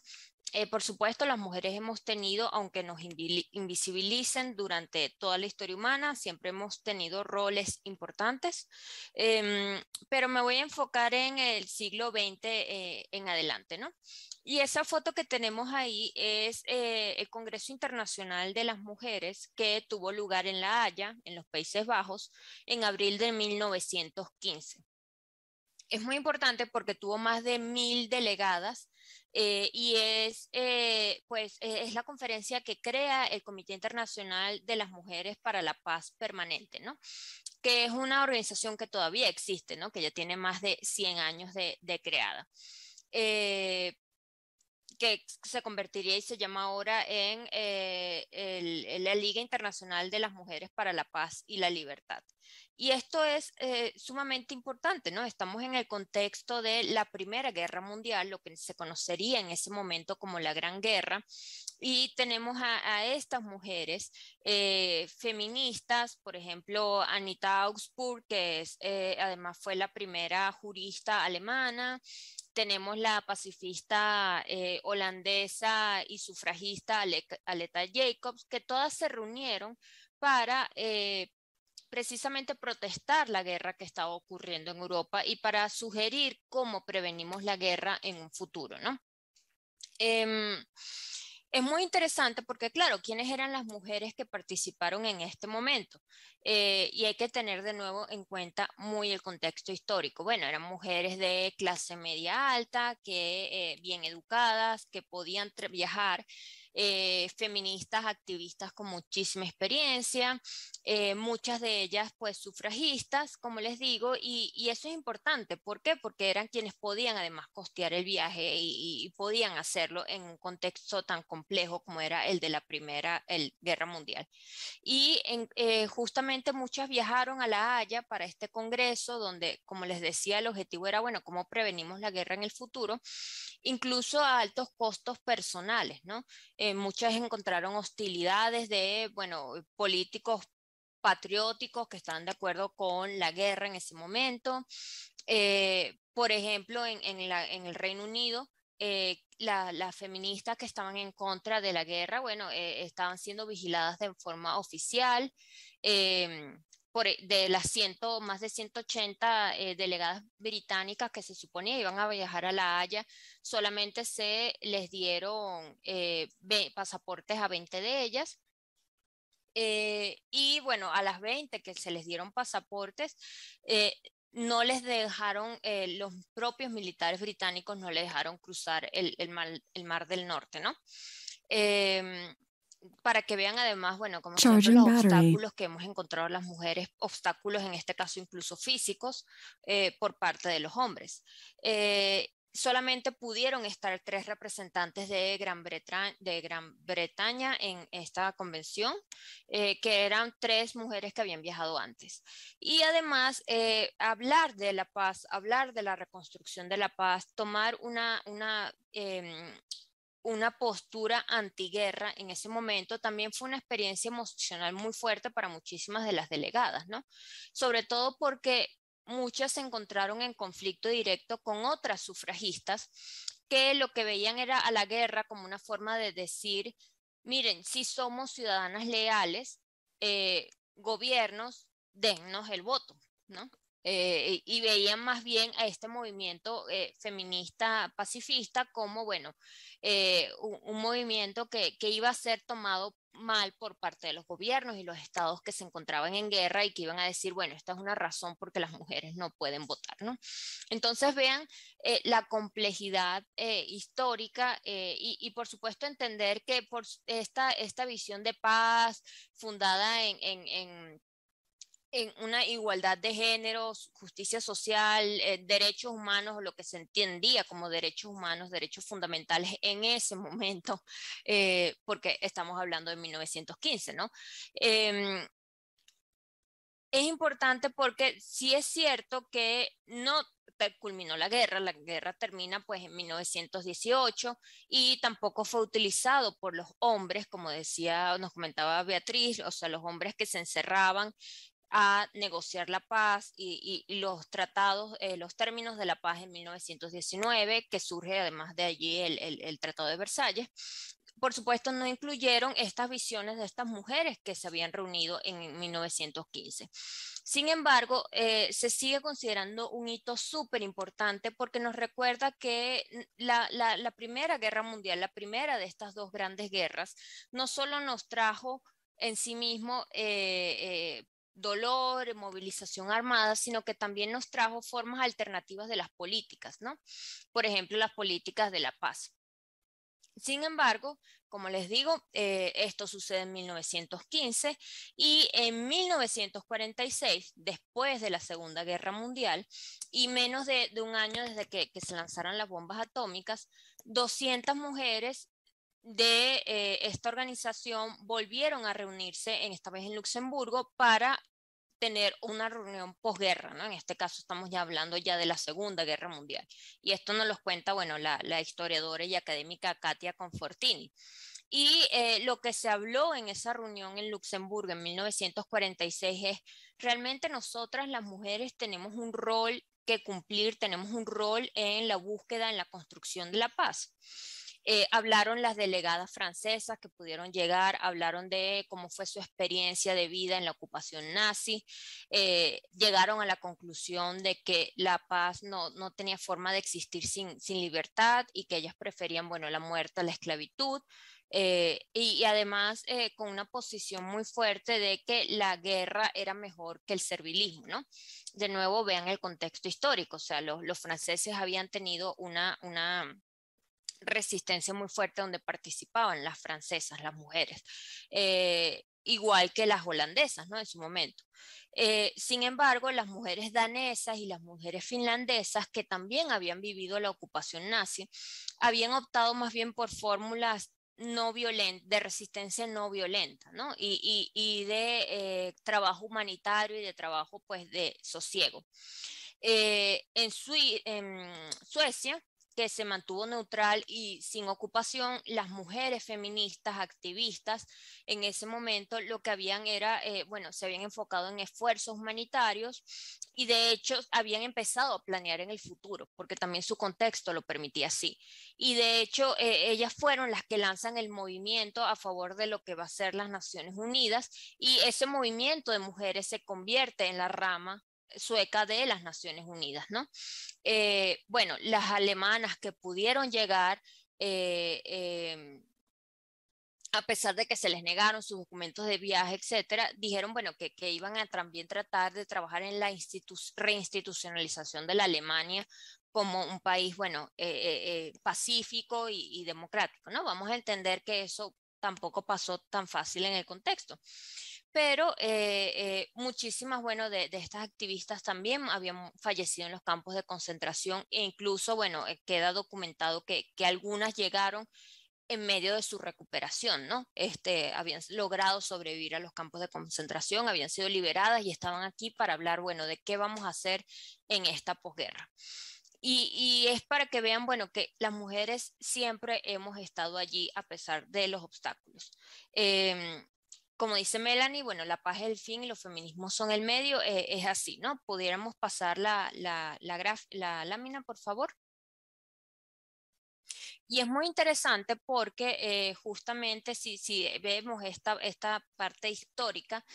Por supuesto, las mujeres hemos tenido, aunque nos invisibilicen durante toda la historia humana, siempre hemos tenido roles importantes, pero me voy a enfocar en el siglo XX en adelante, ¿no? Y esa foto que tenemos ahí es el Congreso Internacional de las Mujeres que tuvo lugar en La Haya, en los Países Bajos, en abril de 1915. Es muy importante porque tuvo más de 1000 delegadas y es la conferencia que crea el Comité Internacional de las Mujeres para la Paz Permanente, ¿no? Que es una organización que todavía existe, ¿no? Que ya tiene más de 100 años de creada. que se convertiría y se llama ahora en la Liga Internacional de las Mujeres para la Paz y la Libertad. Y esto es sumamente importante, ¿no? Estamos en el contexto de la Primera Guerra Mundial, lo que se conocería en ese momento como la Gran Guerra, y tenemos a estas mujeres feministas, por ejemplo, Anita Augsburg, que es, además fue la primera jurista alemana. Tenemos la pacifista holandesa y sufragista Aletta Jacobs, que todas se reunieron para precisamente protestar la guerra que estaba ocurriendo en Europa y para sugerir cómo prevenimos la guerra en un futuro, ¿no? Es muy interesante porque, claro, ¿quiénes eran las mujeres que participaron en este momento? Y hay que tener de nuevo en cuenta muy el contexto histórico. Bueno, eran mujeres de clase media alta, que bien educadas, que podían viajar, feministas, activistas con muchísima experiencia, muchas de ellas pues sufragistas, como les digo, y eso es importante. ¿Por qué? Porque eran quienes podían además costear el viaje y podían hacerlo en un contexto tan complejo como era el de la Primera Guerra Mundial. Y justamente muchas viajaron a La Haya para este congreso donde, como les decía, el objetivo era, bueno, cómo prevenimos la guerra en el futuro, incluso a altos costos personales, ¿no? Muchas encontraron hostilidades de, bueno, políticos patrióticos que estaban de acuerdo con la guerra en ese momento. Por ejemplo, en el Reino Unido, las feministas que estaban en contra de la guerra, bueno, estaban siendo vigiladas de forma oficial. De las más de 180 delegadas británicas que se suponía iban a viajar a La Haya, solamente se les dieron pasaportes a 20 de ellas. Y bueno, a las 20 que se les dieron pasaportes, no les dejaron, los propios militares británicos no les dejaron cruzar el mar del Norte, ¿no? Para que vean además, bueno, como siempre los obstáculos que hemos encontrado las mujeres, obstáculos en este caso incluso físicos, por parte de los hombres. Solamente pudieron estar 3 representantes de Gran Bretaña en esta convención, que eran 3 mujeres que habían viajado antes. Y además, hablar de la paz, hablar de la reconstrucción de la paz, tomar una postura antiguerra en ese momento también fue una experiencia emocional muy fuerte para muchísimas de las delegadas, ¿no? Sobre todo porque muchas se encontraron en conflicto directo con otras sufragistas que lo que veían era a la guerra como una forma de decir, miren, si somos ciudadanas leales, gobiernos, dennos el voto, ¿no? Y veían más bien a este movimiento feminista pacifista como, bueno, un movimiento que iba a ser tomado mal por parte de los gobiernos y los estados que se encontraban en guerra y que iban a decir, bueno, esta es una razón porque las mujeres no pueden votar, ¿no? Entonces vean la complejidad histórica y por supuesto entender que por esta visión de paz fundada en una igualdad de géneros, justicia social, derechos humanos, lo que se entendía como derechos humanos, derechos fundamentales en ese momento, porque estamos hablando de 1915, ¿no? Es importante porque sí es cierto que no culminó la guerra termina pues en 1918 y tampoco fue utilizado por los hombres, como decía, nos comentaba Beatriz, o sea, los hombres que se encerraban a negociar la paz y los tratados, los términos de la paz en 1919, que surge además de allí el Tratado de Versalles. Por supuesto, no incluyeron estas visiones de estas mujeres que se habían reunido en 1915. Sin embargo, se sigue considerando un hito súper importante porque nos recuerda que la Primera Guerra Mundial, la primera de estas 2 grandes guerras, no solo nos trajo en sí mismo dolor, movilización armada, sino que también nos trajo formas alternativas de las políticas, ¿no? Por ejemplo, las políticas de la paz. Sin embargo, como les digo, esto sucede en 1915 y en 1946, después de la Segunda Guerra Mundial y menos de un año desde que se lanzaron las bombas atómicas, 200 mujeres de esta organización volvieron a reunirse, esta vez en Luxemburgo, para tener una reunión posguerra, ¿no? En este caso estamos ya hablando ya de la Segunda Guerra Mundial. Y esto nos lo cuenta, bueno, la historiadora y académica Katia Confortini. Y lo que se habló en esa reunión en Luxemburgo en 1946 es, realmente nosotras las mujeres tenemos un rol que cumplir, tenemos un rol en la búsqueda, en la construcción de la paz. Hablaron las delegadas francesas que pudieron llegar, hablaron de cómo fue su experiencia de vida en la ocupación nazi, llegaron a la conclusión de que la paz no tenía forma de existir sin libertad y que ellas preferían, bueno, la muerte a la esclavitud. Y además con una posición muy fuerte de que la guerra era mejor que el servilismo, ¿no? De nuevo, vean el contexto histórico, o sea, los franceses habían tenido una resistencia muy fuerte donde participaban las francesas, las mujeres, igual que las holandesas, ¿no? En su momento. Sin embargo, las mujeres danesas y las mujeres finlandesas, que también habían vivido la ocupación nazi, habían optado más bien por fórmulas no violenta, de resistencia no violenta, ¿no? Y de trabajo humanitario y de trabajo, pues, de sosiego. En Suecia, que se mantuvo neutral y sin ocupación, las mujeres feministas, activistas, en ese momento lo que habían era, bueno, se habían enfocado en esfuerzos humanitarios y de hecho habían empezado a planear en el futuro, porque también su contexto lo permitía así. Y de hecho, ellas fueron las que lanzan el movimiento a favor de lo que va a ser las Naciones Unidas, y ese movimiento de mujeres se convierte en la rama sueca de las Naciones Unidas, ¿no? Bueno, las alemanas que pudieron llegar, a pesar de que se les negaron sus documentos de viaje, etcétera, dijeron, bueno, que iban a también tratar de trabajar en la reinstitucionalización de la Alemania como un país, bueno, pacífico y democrático, ¿no? Vamos a entender que eso tampoco pasó tan fácil en el contexto. Pero muchísimas, bueno, de estas activistas también habían fallecido en los campos de concentración e incluso, bueno, queda documentado que algunas llegaron en medio de su recuperación, ¿no? Habían logrado sobrevivir a los campos de concentración, habían sido liberadas y estaban aquí para hablar, bueno, de qué vamos a hacer en esta posguerra. Y es para que vean, bueno, que las mujeres siempre hemos estado allí a pesar de los obstáculos. Como dice Melanie, bueno, la paz es el fin y los feminismos son el medio, es así, ¿no? Pudiéramos pasar la lámina, por favor. Y es muy interesante porque justamente si vemos esta parte histórica,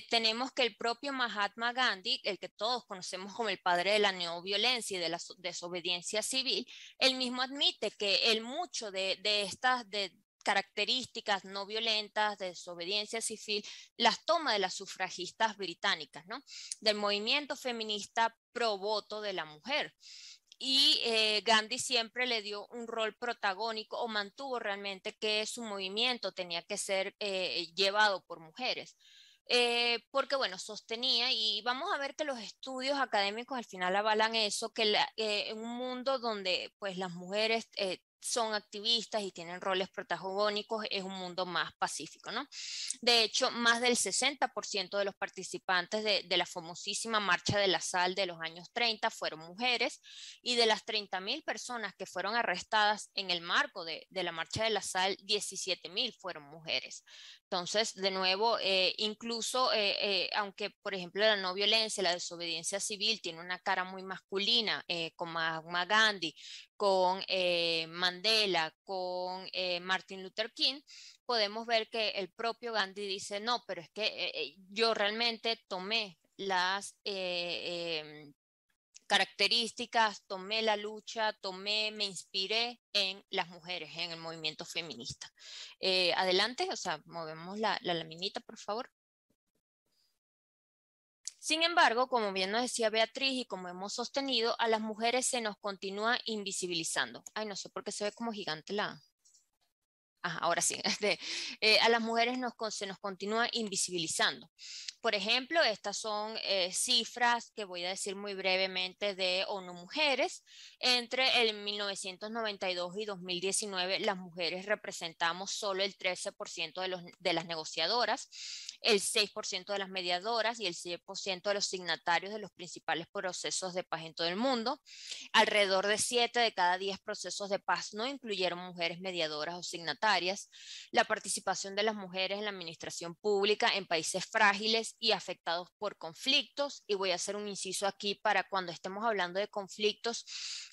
tenemos que el propio Mahatma Gandhi, el que todos conocemos como el padre de la no violencia y de la desobediencia civil, él mismo admite que el mucho de estas características no violentas de desobediencia civil las toma de las sufragistas británicas, ¿no? Del movimiento feminista pro voto de la mujer. Y Gandhi siempre le dio un rol protagónico o mantuvo realmente que su movimiento tenía que ser llevado por mujeres. Porque, bueno, sostenía, y vamos a ver que los estudios académicos al final avalan eso, que en un mundo donde pues las mujeres son activistas y tienen roles protagónicos, es un mundo más pacífico, ¿no? De hecho, más del 60% de los participantes de la famosísima Marcha de la Sal de los años 30 fueron mujeres, y de las 30.000 personas que fueron arrestadas en el marco de la Marcha de la Sal, 17.000 fueron mujeres. Entonces, de nuevo, incluso, aunque, por ejemplo, la no violencia, la desobediencia civil tiene una cara muy masculina, con Mahatma Gandhi, con Mandela, con Martin Luther King, podemos ver que el propio Gandhi dice, no, pero es que yo realmente tomé las características, tomé la lucha, me inspiré en las mujeres, en el movimiento feminista. Adelante, o sea, movemos la laminita, por favor. Sin embargo, como bien nos decía Beatriz y como hemos sostenido, a las mujeres se nos continúa invisibilizando. Ay, no sé por qué se ve como gigante la... ahora sí, a las mujeres se nos continúa invisibilizando. Por ejemplo, estas son cifras que voy a decir muy brevemente de ONU Mujeres. Entre el 1992 y 2019, las mujeres representamos solo el 13% de las negociadoras, el 6% de las mediadoras y el 6% de los signatarios de los principales procesos de paz en todo el mundo. Alrededor de 7 de cada 10 procesos de paz no incluyeron mujeres mediadoras o signatarias. La participación de las mujeres en la administración pública en países frágiles y afectados por conflictos, y voy a hacer un inciso aquí para cuando estemos hablando de conflictos,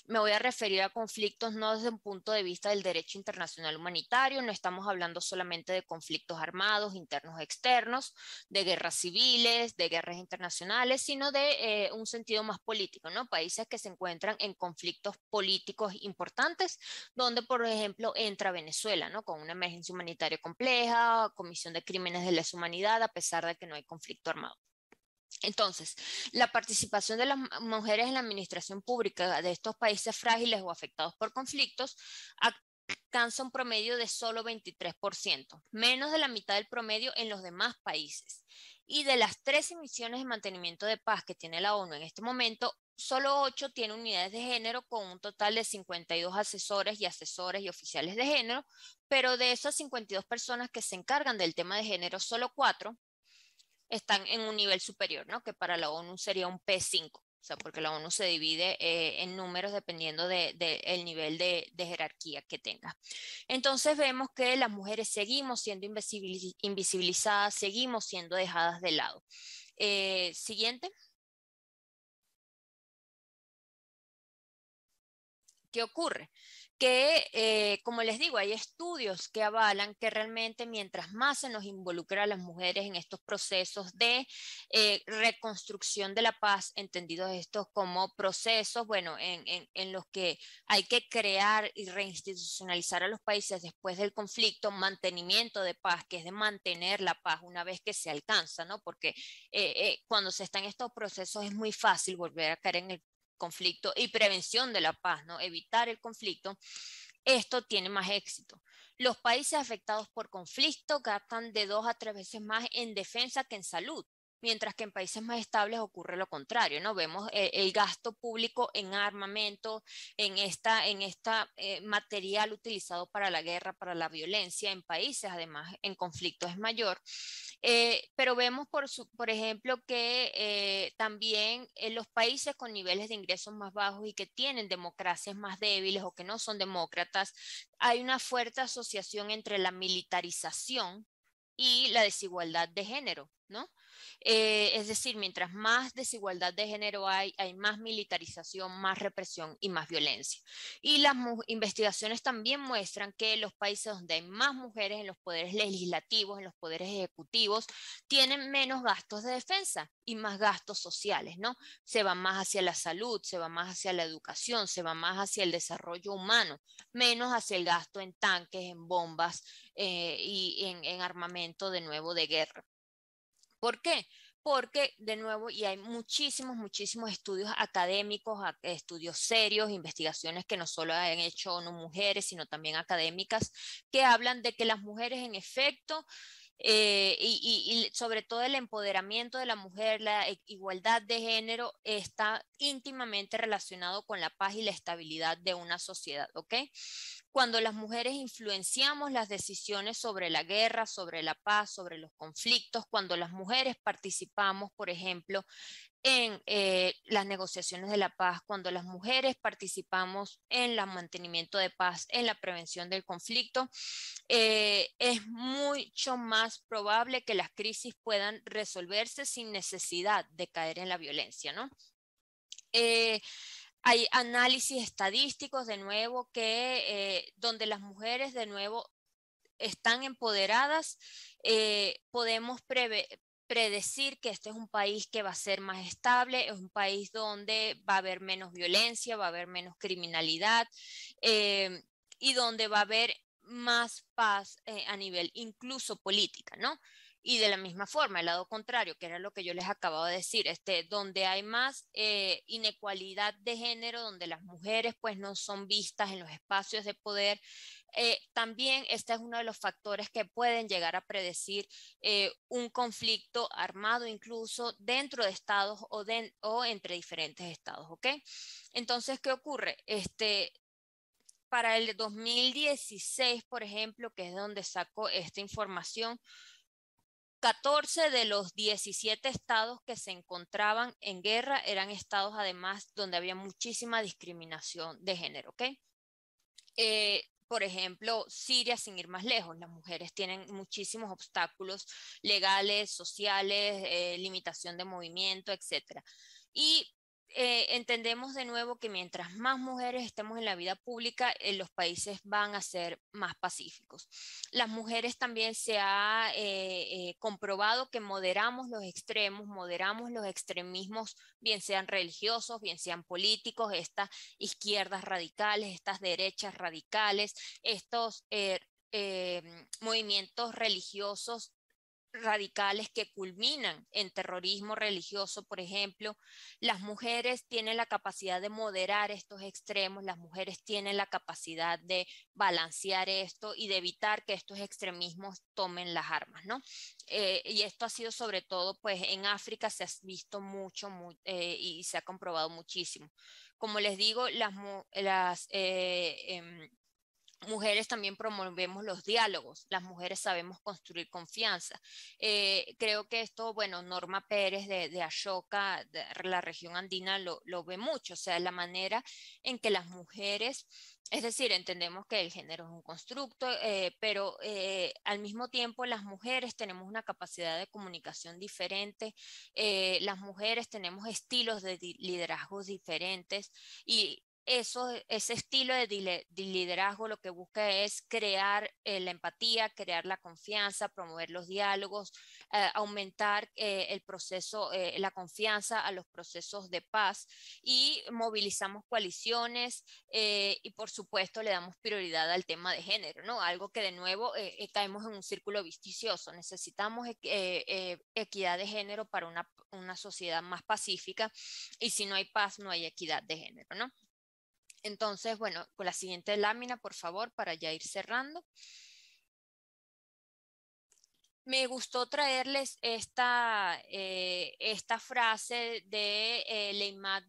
me voy a referir a conflictos no desde un punto de vista del derecho internacional humanitario, no estamos hablando solamente de conflictos armados, internos o externos, de guerras civiles, de guerras internacionales, sino de un sentido más político, ¿no? Países que se encuentran en conflictos políticos importantes, donde, por ejemplo, entra Venezuela, ¿no? Con una emergencia humanitaria compleja, comisión de crímenes de lesa humanidad, a pesar de que no hay conflicto armado. Entonces, la participación de las mujeres en la administración pública de estos países frágiles o afectados por conflictos alcanza un promedio de solo 23%, menos de la mitad del promedio en los demás países. Y de las 13 misiones de mantenimiento de paz que tiene la ONU en este momento, solo 8 tienen unidades de género, con un total de 52 asesores y oficiales de género, pero de esas 52 personas que se encargan del tema de género, solo 4 están en un nivel superior, ¿no? Que para la ONU sería un P5, o sea, porque la ONU se divide en números dependiendo del nivel de jerarquía que tenga. Entonces vemos que las mujeres seguimos siendo invisibilizadas, seguimos siendo dejadas de lado. Siguiente. ¿Qué ocurre? Que, como les digo, hay estudios que avalan que realmente mientras más se nos involucra a las mujeres en estos procesos de reconstrucción de la paz, entendidos estos como procesos, bueno, en los que hay que crear y reinstitucionalizar a los países después del conflicto, mantenimiento de paz, que es de mantener la paz una vez que se alcanza, ¿no? Porque cuando se está en estos procesos es muy fácil volver a caer en el conflicto, y prevención de la paz, ¿no? Evitar el conflicto, esto tiene más éxito. Los países afectados por conflicto gastan de 2 a 3 veces más en defensa que en salud, mientras que en países más estables ocurre lo contrario, ¿no? Vemos el gasto público en armamento, en esta material utilizado para la guerra, para la violencia, en países además en conflicto es mayor. Pero vemos, por ejemplo, que también en los países con niveles de ingresos más bajos y que tienen democracias más débiles o que no son demócratas, hay una fuerte asociación entre la militarización y la desigualdad de género, ¿no? Es decir, mientras más desigualdad de género hay más militarización, más represión y más violencia. Y las investigaciones también muestran que los países donde hay más mujeres en los poderes legislativos, en los poderes ejecutivos, tienen menos gastos de defensa y más gastos sociales, ¿no? Se va más hacia la salud, se va más hacia la educación, se va más hacia el desarrollo humano, menos hacia el gasto en tanques, en bombas y en armamento de nuevo de guerra. ¿Por qué? Porque, de nuevo, y hay muchísimos estudios académicos, estudios serios, investigaciones que no solo han hecho ONU Mujeres, sino también académicas, que hablan de que las mujeres, en efecto, y sobre todo el empoderamiento de la mujer, la igualdad de género está íntimamente relacionado con la paz y la estabilidad de una sociedad, ¿ok? Cuando las mujeres influenciamos las decisiones sobre la guerra, sobre la paz, sobre los conflictos, cuando las mujeres participamos, por ejemplo, en las negociaciones de la paz, cuando las mujeres participamos en el mantenimiento de paz, en la prevención del conflicto, es mucho más probable que las crisis puedan resolverse sin necesidad de caer en la violencia, ¿no? Hay análisis estadísticos, de nuevo, que donde las mujeres, de nuevo, están empoderadas, podemos predecir que este es un país que va a ser más estable, es un país donde va a haber menos violencia, va a haber menos criminalidad y donde va a haber más paz a nivel incluso política, ¿no? Y de la misma forma, el lado contrario, que era lo que yo les acababa de decir, donde hay más inequalidad de género, donde las mujeres pues no son vistas en los espacios de poder, También este es uno de los factores que pueden llegar a predecir un conflicto armado incluso dentro de estados o entre diferentes estados, ¿ok? Entonces, ¿qué ocurre? Para el 2016, por ejemplo, que es donde saco esta información, 14 de los 17 estados que se encontraban en guerra eran estados además donde había muchísima discriminación de género, ¿ok? Por ejemplo, Siria, sin ir más lejos, las mujeres tienen muchísimos obstáculos legales, sociales, limitación de movimiento, etcétera. Y entendemos de nuevo que mientras más mujeres estemos en la vida pública, los países van a ser más pacíficos. Las mujeres también se ha comprobado que moderamos los extremos, moderamos los extremismos, bien sean religiosos, bien sean políticos, estas izquierdas radicales, estas derechas radicales, estos movimientos religiosos radicales que culminan en terrorismo religioso, por ejemplo. Las mujeres tienen la capacidad de moderar estos extremos, las mujeres tienen la capacidad de balancear esto y de evitar que estos extremismos tomen las armas, ¿no? Y esto ha sido sobre todo, pues en África se ha visto mucho y se ha comprobado muchísimo. Como les digo, mujeres también promovemos los diálogos, las mujeres sabemos construir confianza. Creo que esto, bueno, Norma Pérez de Ashoka, de la región andina, lo ve mucho, o sea, la manera en que las mujeres, es decir, entendemos que el género es un constructo, pero al mismo tiempo las mujeres tenemos una capacidad de comunicación diferente, las mujeres tenemos estilos de liderazgos diferentes y ese estilo de liderazgo lo que busca es crear la empatía, crear la confianza, promover los diálogos, aumentar el proceso, la confianza a los procesos de paz y movilizamos coaliciones y por supuesto le damos prioridad al tema de género, ¿no? Algo que de nuevo caemos en un círculo vicioso. Necesitamos equidad de género para una sociedad más pacífica y si no hay paz no hay equidad de género, ¿no? Entonces, bueno, con la siguiente lámina, por favor, para ya ir cerrando. Me gustó traerles esta frase de Leymah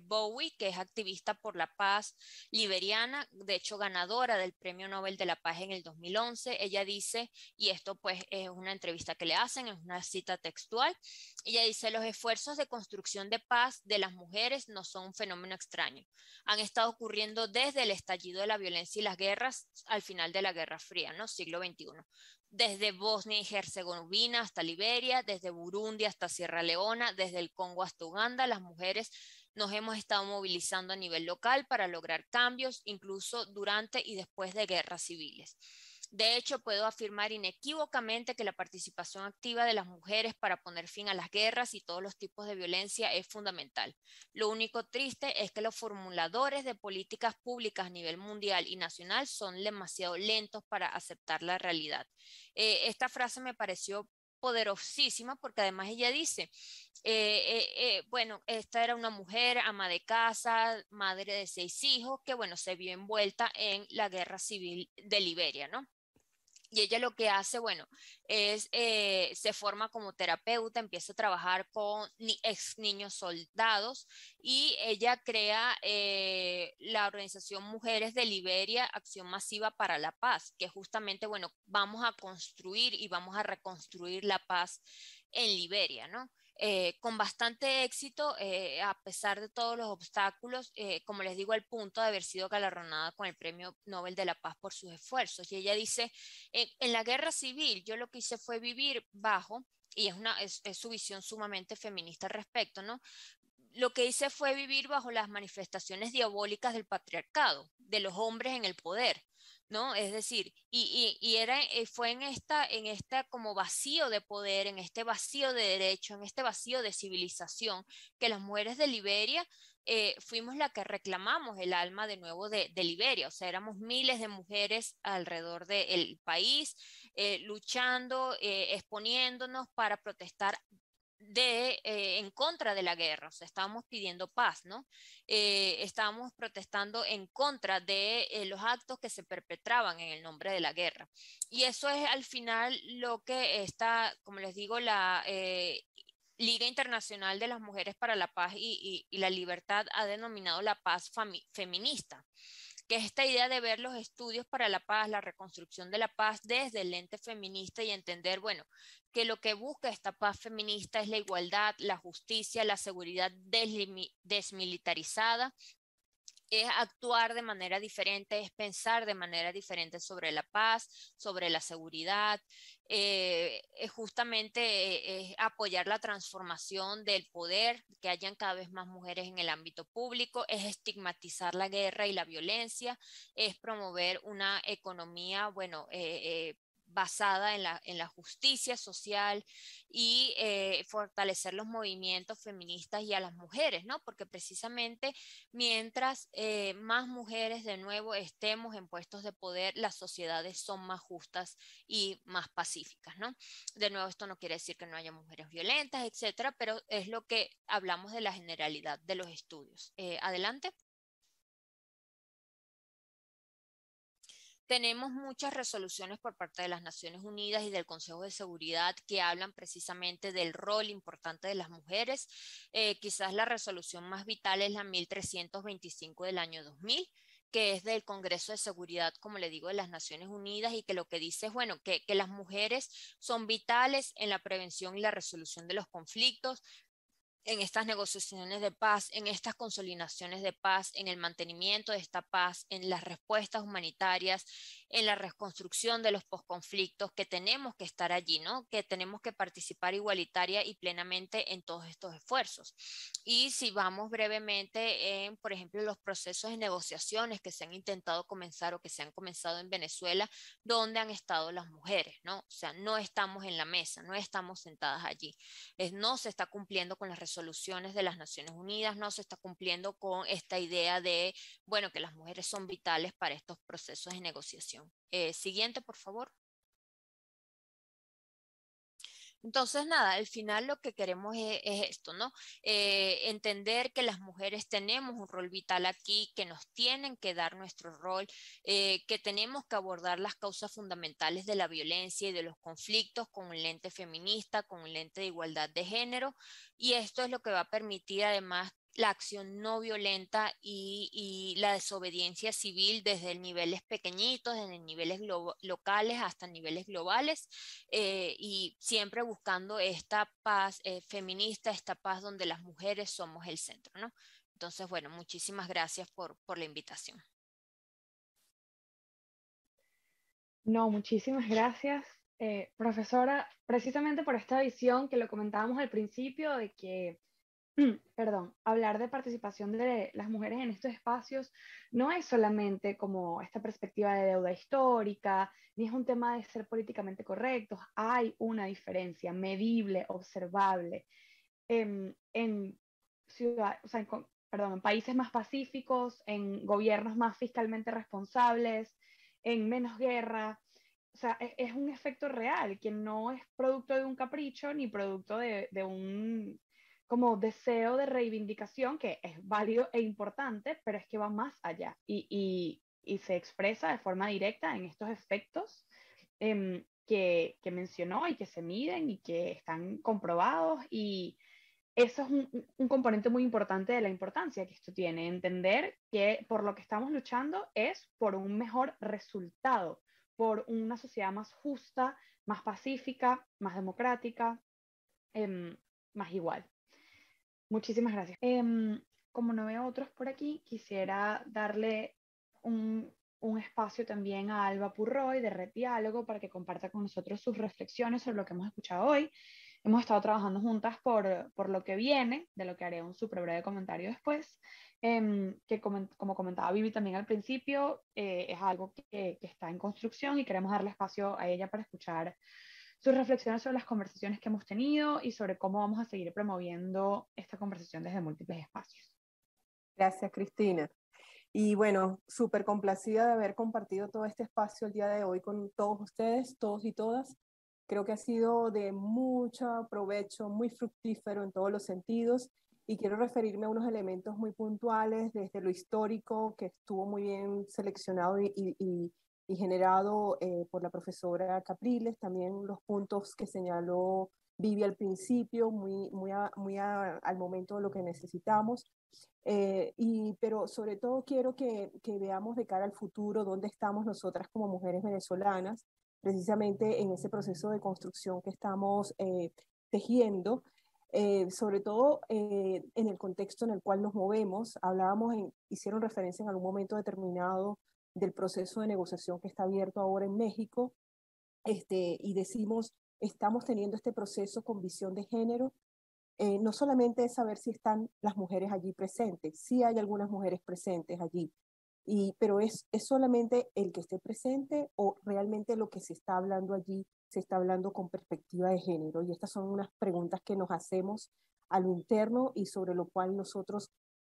Bowie, que es activista por la paz liberiana, de hecho ganadora del Premio Nobel de la Paz en el 2011. Ella dice, y esto pues es una entrevista que le hacen, es una cita textual, ella dice: los esfuerzos de construcción de paz de las mujeres no son un fenómeno extraño. Han estado ocurriendo desde el estallido de la violencia y las guerras al final de la Guerra Fría, ¿no? Siglo XXI. Desde Bosnia y Herzegovina hasta Liberia, desde Burundi hasta Sierra Leona, desde el Congo hasta Uganda, las mujeres nos hemos estado movilizando a nivel local para lograr cambios, incluso durante y después de guerras civiles. De hecho, puedo afirmar inequívocamente que la participación activa de las mujeres para poner fin a las guerras y todos los tipos de violencia es fundamental. Lo único triste es que los formuladores de políticas públicas a nivel mundial y nacional son demasiado lentos para aceptar la realidad. Esta frase me pareció poderosísima porque además ella dice, bueno, esta era una mujer ama de casa, madre de 6 hijos, que bueno, se vio envuelta en la guerra civil de Liberia, ¿no? Y ella lo que hace, bueno, es se forma como terapeuta, empieza a trabajar con ex niños soldados y ella crea la organización Mujeres de Liberia, Acción Masiva para la Paz, que justamente, bueno, vamos a construir y vamos a reconstruir la paz en Liberia, ¿no? Con bastante éxito, a pesar de todos los obstáculos, como les digo, al punto de haber sido galardonada con el Premio Nobel de la Paz por sus esfuerzos. Y ella dice, en la guerra civil yo lo que hice fue vivir bajo, y es su visión sumamente feminista al respecto, ¿no? Lo que hice fue vivir bajo las manifestaciones diabólicas del patriarcado, de los hombres en el poder, ¿no? Es decir, fue en esta como vacío de poder, en este vacío de derecho, en este vacío de civilización, que las mujeres de Liberia fuimos las que reclamamos el alma de nuevo de Liberia. O sea, éramos miles de mujeres alrededor del país luchando, exponiéndonos para protestar en contra de la guerra, o sea, estábamos pidiendo paz, ¿no? Estábamos protestando en contra de los actos que se perpetraban en el nombre de la guerra. Y eso es al final lo que está, como les digo, la Liga Internacional de las Mujeres para la Paz y la Libertad ha denominado la paz feminista, que es esta idea de ver los estudios para la paz, la reconstrucción de la paz desde el lente feminista y entender, bueno, que lo que busca esta paz feminista es la igualdad, la justicia, la seguridad desmilitarizada, es actuar de manera diferente, es pensar de manera diferente sobre la paz, sobre la seguridad, es justamente es apoyar la transformación del poder, que hayan cada vez más mujeres en el ámbito público, es estigmatizar la guerra y la violencia, es promover una economía, bueno, basada en la justicia social y fortalecer los movimientos feministas y a las mujeres, ¿no? Porque precisamente mientras más mujeres de nuevo estemos en puestos de poder, las sociedades son más justas y más pacíficas, ¿no? De nuevo, esto no quiere decir que no haya mujeres violentas, etcétera, pero es lo que hablamos de la generalidad de los estudios. Adelante. Tenemos muchas resoluciones por parte de las Naciones Unidas y del Consejo de Seguridad que hablan precisamente del rol importante de las mujeres. Quizás la resolución más vital es la 1325 del año 2000, que es del Congreso de Seguridad, como le digo, de las Naciones Unidas, y que lo que dice es, bueno, que las mujeres son vitales en la prevención y la resolución de los conflictos, en estas negociaciones de paz, en estas consolidaciones de paz, en el mantenimiento de esta paz, en las respuestas humanitarias, en la reconstrucción de los posconflictos, que tenemos que estar allí, ¿no? Que tenemos que participar igualitaria y plenamente en todos estos esfuerzos. Y si vamos brevemente en, por ejemplo, los procesos de negociaciones que se han intentado comenzar o que se han comenzado en Venezuela, ¿dónde han estado las mujeres, no? O sea, no estamos en la mesa, no estamos sentadas allí. No se está cumpliendo con las resoluciones de las Naciones Unidas, no se está cumpliendo con esta idea de, bueno, que las mujeres son vitales para estos procesos de negociación. Siguiente, por favor. Entonces, nada, al final lo que queremos es esto, ¿no? Entender que las mujeres tenemos un rol vital aquí, que nos tienen que dar nuestro rol, que tenemos que abordar las causas fundamentales de la violencia y de los conflictos con un lente feminista, con un lente de igualdad de género, y esto es lo que va a permitir además la acción no violenta y la desobediencia civil desde niveles pequeñitos, desde niveles locales hasta niveles globales, y siempre buscando esta paz feminista, esta paz donde las mujeres somos el centro, ¿no? Entonces, bueno, muchísimas gracias por la invitación. No, muchísimas gracias, profesora, precisamente por esta visión que lo comentábamos al principio de que perdón, hablar de participación de las mujeres en estos espacios no es solamente como esta perspectiva de deuda histórica, ni es un tema de ser políticamente correctos, hay una diferencia medible, observable en ciudad, o sea, perdón, en países más pacíficos, en gobiernos más fiscalmente responsables, en menos guerra. O sea, es un efecto real que no es producto de un capricho ni producto de un como deseo de reivindicación que es válido e importante, pero es que va más allá y se expresa de forma directa en estos efectos que mencionó y que se miden y que están comprobados, y eso es un componente muy importante de la importancia que esto tiene, entender que por lo que estamos luchando es por un mejor resultado, por una sociedad más justa, más pacífica, más democrática, más igual. Muchísimas gracias. Como no veo otros por aquí, quisiera darle un espacio también a Alba Purroy de Red Diálogo para que comparta con nosotros sus reflexiones sobre lo que hemos escuchado hoy. Hemos estado trabajando juntas por lo que viene, de lo que haré un súper breve comentario después, que como comentaba Vivi también al principio, es algo que está en construcción y queremos darle espacio a ella para escuchar sus reflexiones sobre las conversaciones que hemos tenido y sobre cómo vamos a seguir promoviendo esta conversación desde múltiples espacios. Gracias, Cristina. Y bueno, súper complacida de haber compartido todo este espacio el día de hoy con todos ustedes, todos y todas. Creo que ha sido de mucho provecho, muy fructífero en todos los sentidos, y quiero referirme a unos elementos muy puntuales desde lo histórico, que estuvo muy bien seleccionado y generado por la profesora Capriles, también los puntos que señaló Vivi al principio, al momento de lo que necesitamos. Pero sobre todo quiero que veamos de cara al futuro dónde estamos nosotras como mujeres venezolanas, precisamente en ese proceso de construcción que estamos tejiendo, sobre todo en el contexto en el cual nos movemos. Hicieron referencia en algún momento determinado del proceso de negociación que está abierto ahora en México, y decimos, estamos teniendo este proceso con visión de género. No solamente es saber si están las mujeres allí presentes, sí hay algunas mujeres presentes allí, pero es solamente el que esté presente, o realmente lo que se está hablando allí se está hablando con perspectiva de género. Y estas son unas preguntas que nos hacemos a lo interno y sobre lo cual nosotros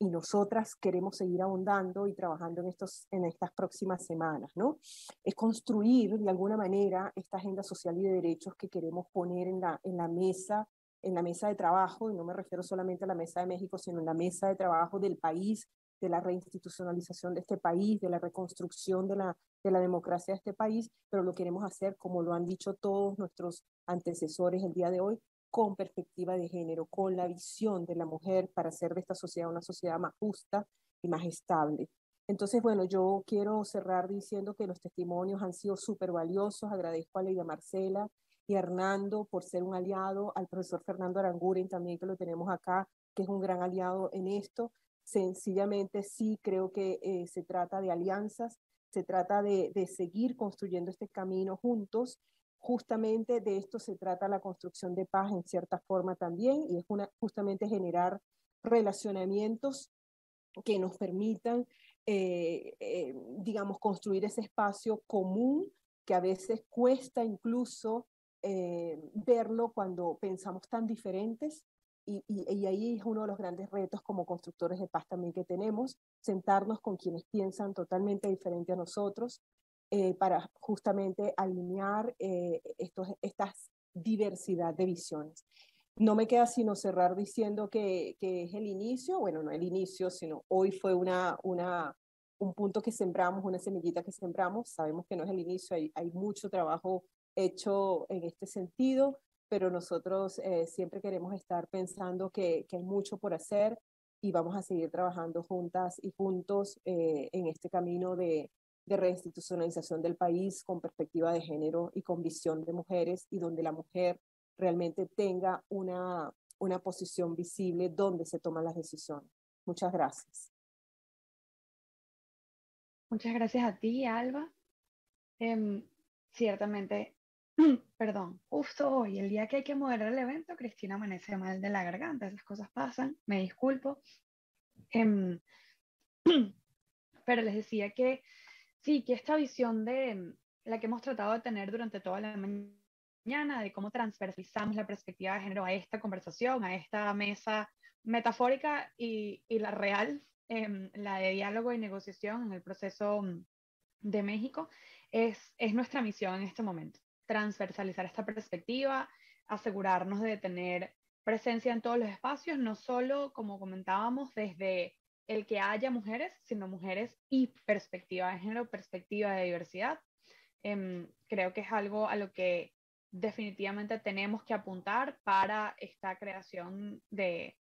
y nosotras queremos seguir ahondando y trabajando en estas próximas semanas, ¿no? Es construir de alguna manera esta agenda social y de derechos que queremos poner en la mesa de trabajo, y no me refiero solamente a la mesa de México, sino en la mesa de trabajo del país, de la reinstitucionalización de este país, de la reconstrucción de la democracia de este país, pero lo queremos hacer, como lo han dicho todos nuestros antecesores el día de hoy, con perspectiva de género, con la visión de la mujer para hacer de esta sociedad una sociedad más justa y más estable. Entonces, bueno, yo quiero cerrar diciendo que los testimonios han sido súper valiosos. Agradezco a Leida Marcela y a Hernando por ser un aliado, al profesor Fernando Aranguren también, que lo tenemos acá, que es un gran aliado en esto. Sencillamente sí creo que se trata de alianzas, se trata de seguir construyendo este camino juntos. Justamente de esto se trata la construcción de paz en cierta forma también, y es justamente generar relacionamientos que nos permitan, digamos, construir ese espacio común que a veces cuesta incluso verlo cuando pensamos tan diferentes. Y ahí es uno de los grandes retos como constructores de paz también que tenemos, sentarnos con quienes piensan totalmente diferente a nosotros, para justamente alinear estas diversidad de visiones. No me queda sino cerrar diciendo que es el inicio, bueno, no el inicio, sino hoy fue un punto que sembramos, una semillita que sembramos. Sabemos que no es el inicio, hay mucho trabajo hecho en este sentido, pero nosotros siempre queremos estar pensando que hay mucho por hacer, y vamos a seguir trabajando juntas y juntos en este camino de reinstitucionalización del país con perspectiva de género y con visión de mujeres, y donde la mujer realmente tenga una posición visible donde se toman las decisiones. Muchas gracias. Muchas gracias a ti, Alba. Ciertamente, perdón, justo hoy, el día que hay que moderar el evento, Cristina amanece mal de la garganta. Esas cosas pasan, me disculpo. Pero les decía que sí, que esta visión de la que hemos tratado de tener durante toda la mañana, de cómo transversalizamos la perspectiva de género a esta conversación, a esta mesa metafórica y la real, la de diálogo y negociación en el proceso de México, es nuestra misión en este momento. Transversalizar esta perspectiva, asegurarnos de tener presencia en todos los espacios, no solo, como comentábamos, desde el que haya mujeres, sino mujeres y perspectiva de género, perspectiva de diversidad. Creo que es algo a lo que definitivamente tenemos que apuntar para esta creación de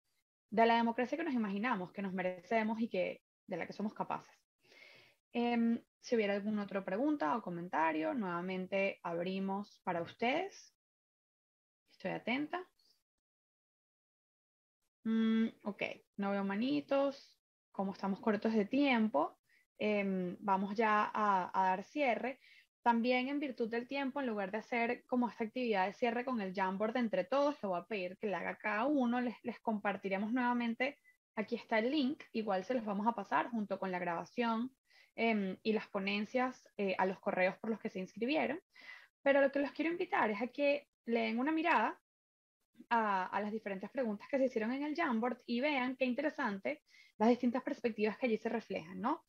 la democracia que nos imaginamos, que nos merecemos y de la que somos capaces. Si hubiera alguna otra pregunta o comentario, nuevamente abrimos para ustedes. Estoy atenta. Ok, no veo manitos. Como estamos cortos de tiempo, vamos ya a dar cierre. También en virtud del tiempo, en lugar de hacer como esta actividad de cierre con el Jamboard entre todos, le voy a pedir que le haga cada uno. Les compartiremos nuevamente. Aquí está el link. Igual se los vamos a pasar junto con la grabación y las ponencias a los correos por los que se inscribieron. Pero lo que los quiero invitar es a que le den una mirada a las diferentes preguntas que se hicieron en el Jamboard y vean qué interesante las distintas perspectivas que allí se reflejan, ¿no?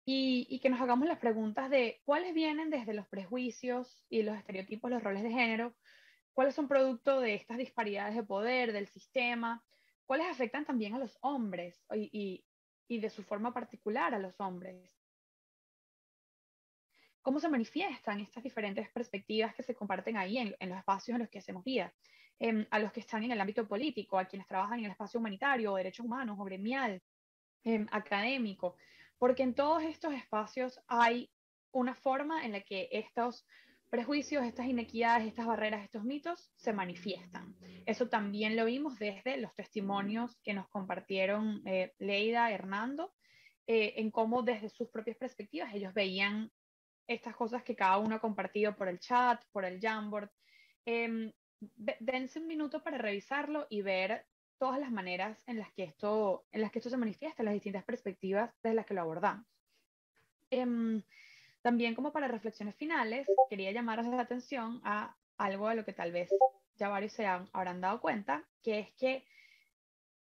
Y que nos hagamos las preguntas de cuáles vienen desde los prejuicios y los estereotipos, los roles de género, cuáles son producto de estas disparidades de poder, del sistema, cuáles afectan también a los hombres y de su forma particular a los hombres. ¿Cómo se manifiestan estas diferentes perspectivas que se comparten ahí en los espacios en los que hacemos vida? A los que están en el ámbito político, a quienes trabajan en el espacio humanitario, o derechos humanos, o gremial, académico, porque en todos estos espacios hay una forma en la que estos prejuicios, estas inequidades, estas barreras, estos mitos se manifiestan. Eso también lo vimos desde los testimonios que nos compartieron Leida, Hernando, en cómo desde sus propias perspectivas ellos veían estas cosas que cada uno ha compartido por el chat, por el Jamboard. Dense un minuto para revisarlo y ver todas las maneras en las que esto se manifiesta, las distintas perspectivas desde las que lo abordamos. También como para reflexiones finales, quería llamaros la atención a algo de lo que tal vez ya varios se habrán dado cuenta, que es que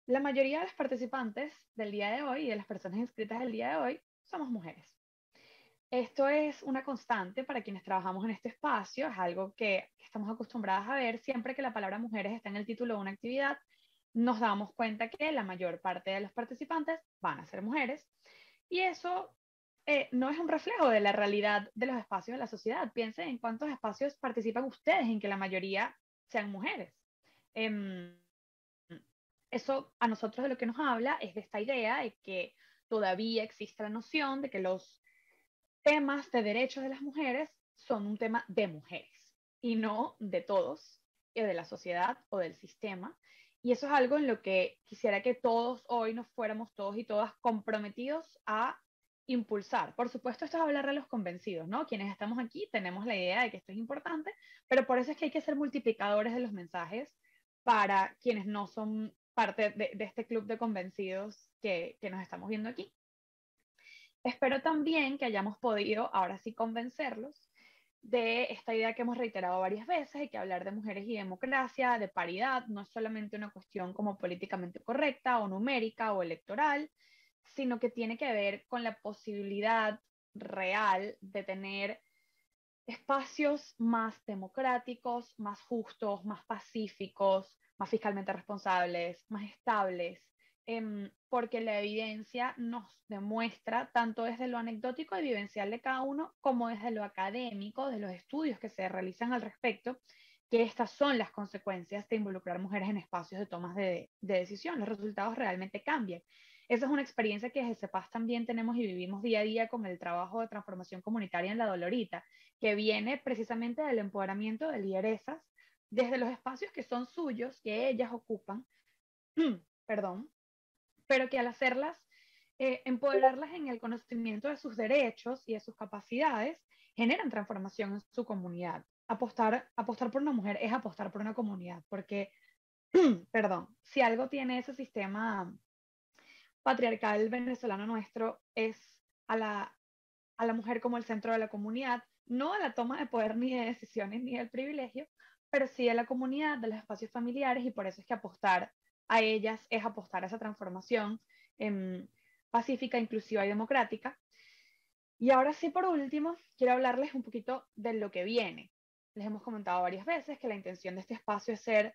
la mayoría de los participantes del día de hoy y de las personas inscritas del día de hoy somos mujeres. Esto es una constante para quienes trabajamos en este espacio, es algo que estamos acostumbradas a ver siempre que la palabra mujeres está en el título de una actividad. Nos damos cuenta que la mayor parte de los participantes van a ser mujeres y eso no es un reflejo de la realidad de los espacios de la sociedad. Piensen en cuántos espacios participan ustedes en que la mayoría sean mujeres. Eso a nosotros de lo que nos habla es de esta idea de que todavía existe la noción de que los temas de derechos de las mujeres son un tema de mujeres y no de todos, de la sociedad o del sistema. Y eso es algo en lo que quisiera que todos hoy nos fuéramos todos y todas comprometidos a impulsar. Por supuesto, esto es hablar de los convencidos, ¿no? Quienes estamos aquí tenemos la idea de que esto es importante, pero por eso es que hay que ser multiplicadores de los mensajes para quienes no son parte de este club de convencidos que nos estamos viendo aquí. Espero también que hayamos podido, ahora sí, convencerlos de esta idea que hemos reiterado varias veces, de que hablar de mujeres y democracia, de paridad, no es solamente una cuestión como políticamente correcta o numérica o electoral, sino que tiene que ver con la posibilidad real de tener espacios más democráticos, más justos, más pacíficos, más fiscalmente responsables, más estables, porque la evidencia nos demuestra, tanto desde lo anecdótico y vivencial de cada uno, como desde lo académico, de los estudios que se realizan al respecto, que estas son las consecuencias de involucrar mujeres en espacios de tomas de decisión. Los resultados realmente cambian. Esa es una experiencia que desde CEPAS también tenemos y vivimos día a día con el trabajo de transformación comunitaria en La Dolorita, que viene precisamente del empoderamiento de lideresas desde los espacios que son suyos, que ellas ocupan, perdón, pero que al hacerlas, empoderarlas en el conocimiento de sus derechos y de sus capacidades, generan transformación en su comunidad. Apostar por una mujer es apostar por una comunidad, porque, perdón, si algo tiene ese sistema patriarcal venezolano nuestro es a la mujer como el centro de la comunidad, no a la toma de poder ni de decisiones ni del privilegio, pero sí a la comunidad, de los espacios familiares, y por eso es que apostar a ellas es apostar a esa transformación pacífica, inclusiva y democrática. Y ahora sí, por último, quiero hablarles un poquito de lo que viene. Les hemos comentado varias veces que la intención de este espacio es ser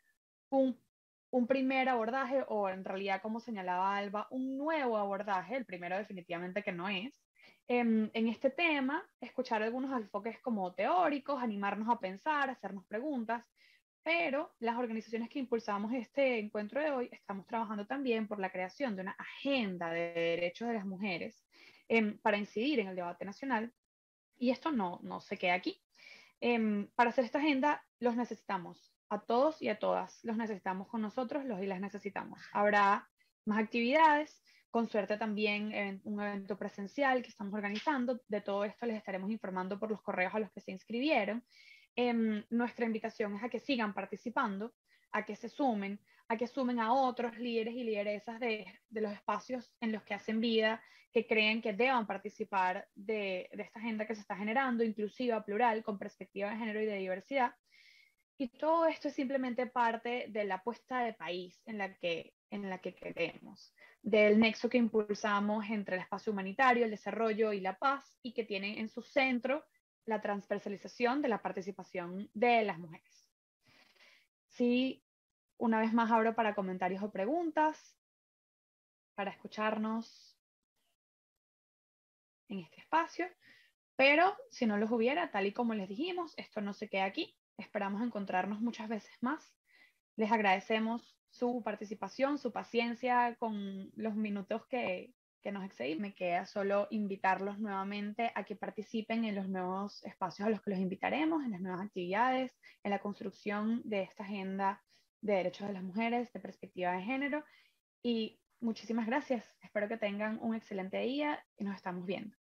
un primer abordaje, o en realidad, como señalaba Alba, un nuevo abordaje, el primero definitivamente que no es, en este tema, escuchar algunos enfoques como teóricos, animarnos a pensar, hacernos preguntas, pero las organizaciones que impulsamos este encuentro de hoy estamos trabajando también por la creación de una agenda de derechos de las mujeres para incidir en el debate nacional, y esto no se queda aquí. Para hacer esta agenda los necesitamos a todos y a todas, los necesitamos con nosotros, los y las necesitamos. Habrá más actividades, con suerte también un evento presencial que estamos organizando. De todo esto les estaremos informando por los correos a los que se inscribieron. Nuestra invitación es a que sigan participando, a que se sumen, a que sumen a otros líderes y lideresas de los espacios en los que hacen vida, que creen que deban participar de esta agenda que se está generando, inclusiva, plural, con perspectiva de género y de diversidad. Y todo esto es simplemente parte de la apuesta de país en la que queremos, del nexo que impulsamos entre el espacio humanitario, el desarrollo y la paz, y que tiene en su centro la transversalización de la participación de las mujeres. Sí, una vez más abro para comentarios o preguntas, para escucharnos en este espacio, pero si no los hubiera, tal y como les dijimos, esto no se queda aquí. Esperamos encontrarnos muchas veces más. Les agradecemos su participación, su paciencia con los minutos que nos excedimos. Me queda solo invitarlos nuevamente a que participen en los nuevos espacios a los que los invitaremos, en las nuevas actividades, en la construcción de esta agenda de derechos de las mujeres, de perspectiva de género. Y muchísimas gracias. Espero que tengan un excelente día y nos estamos viendo.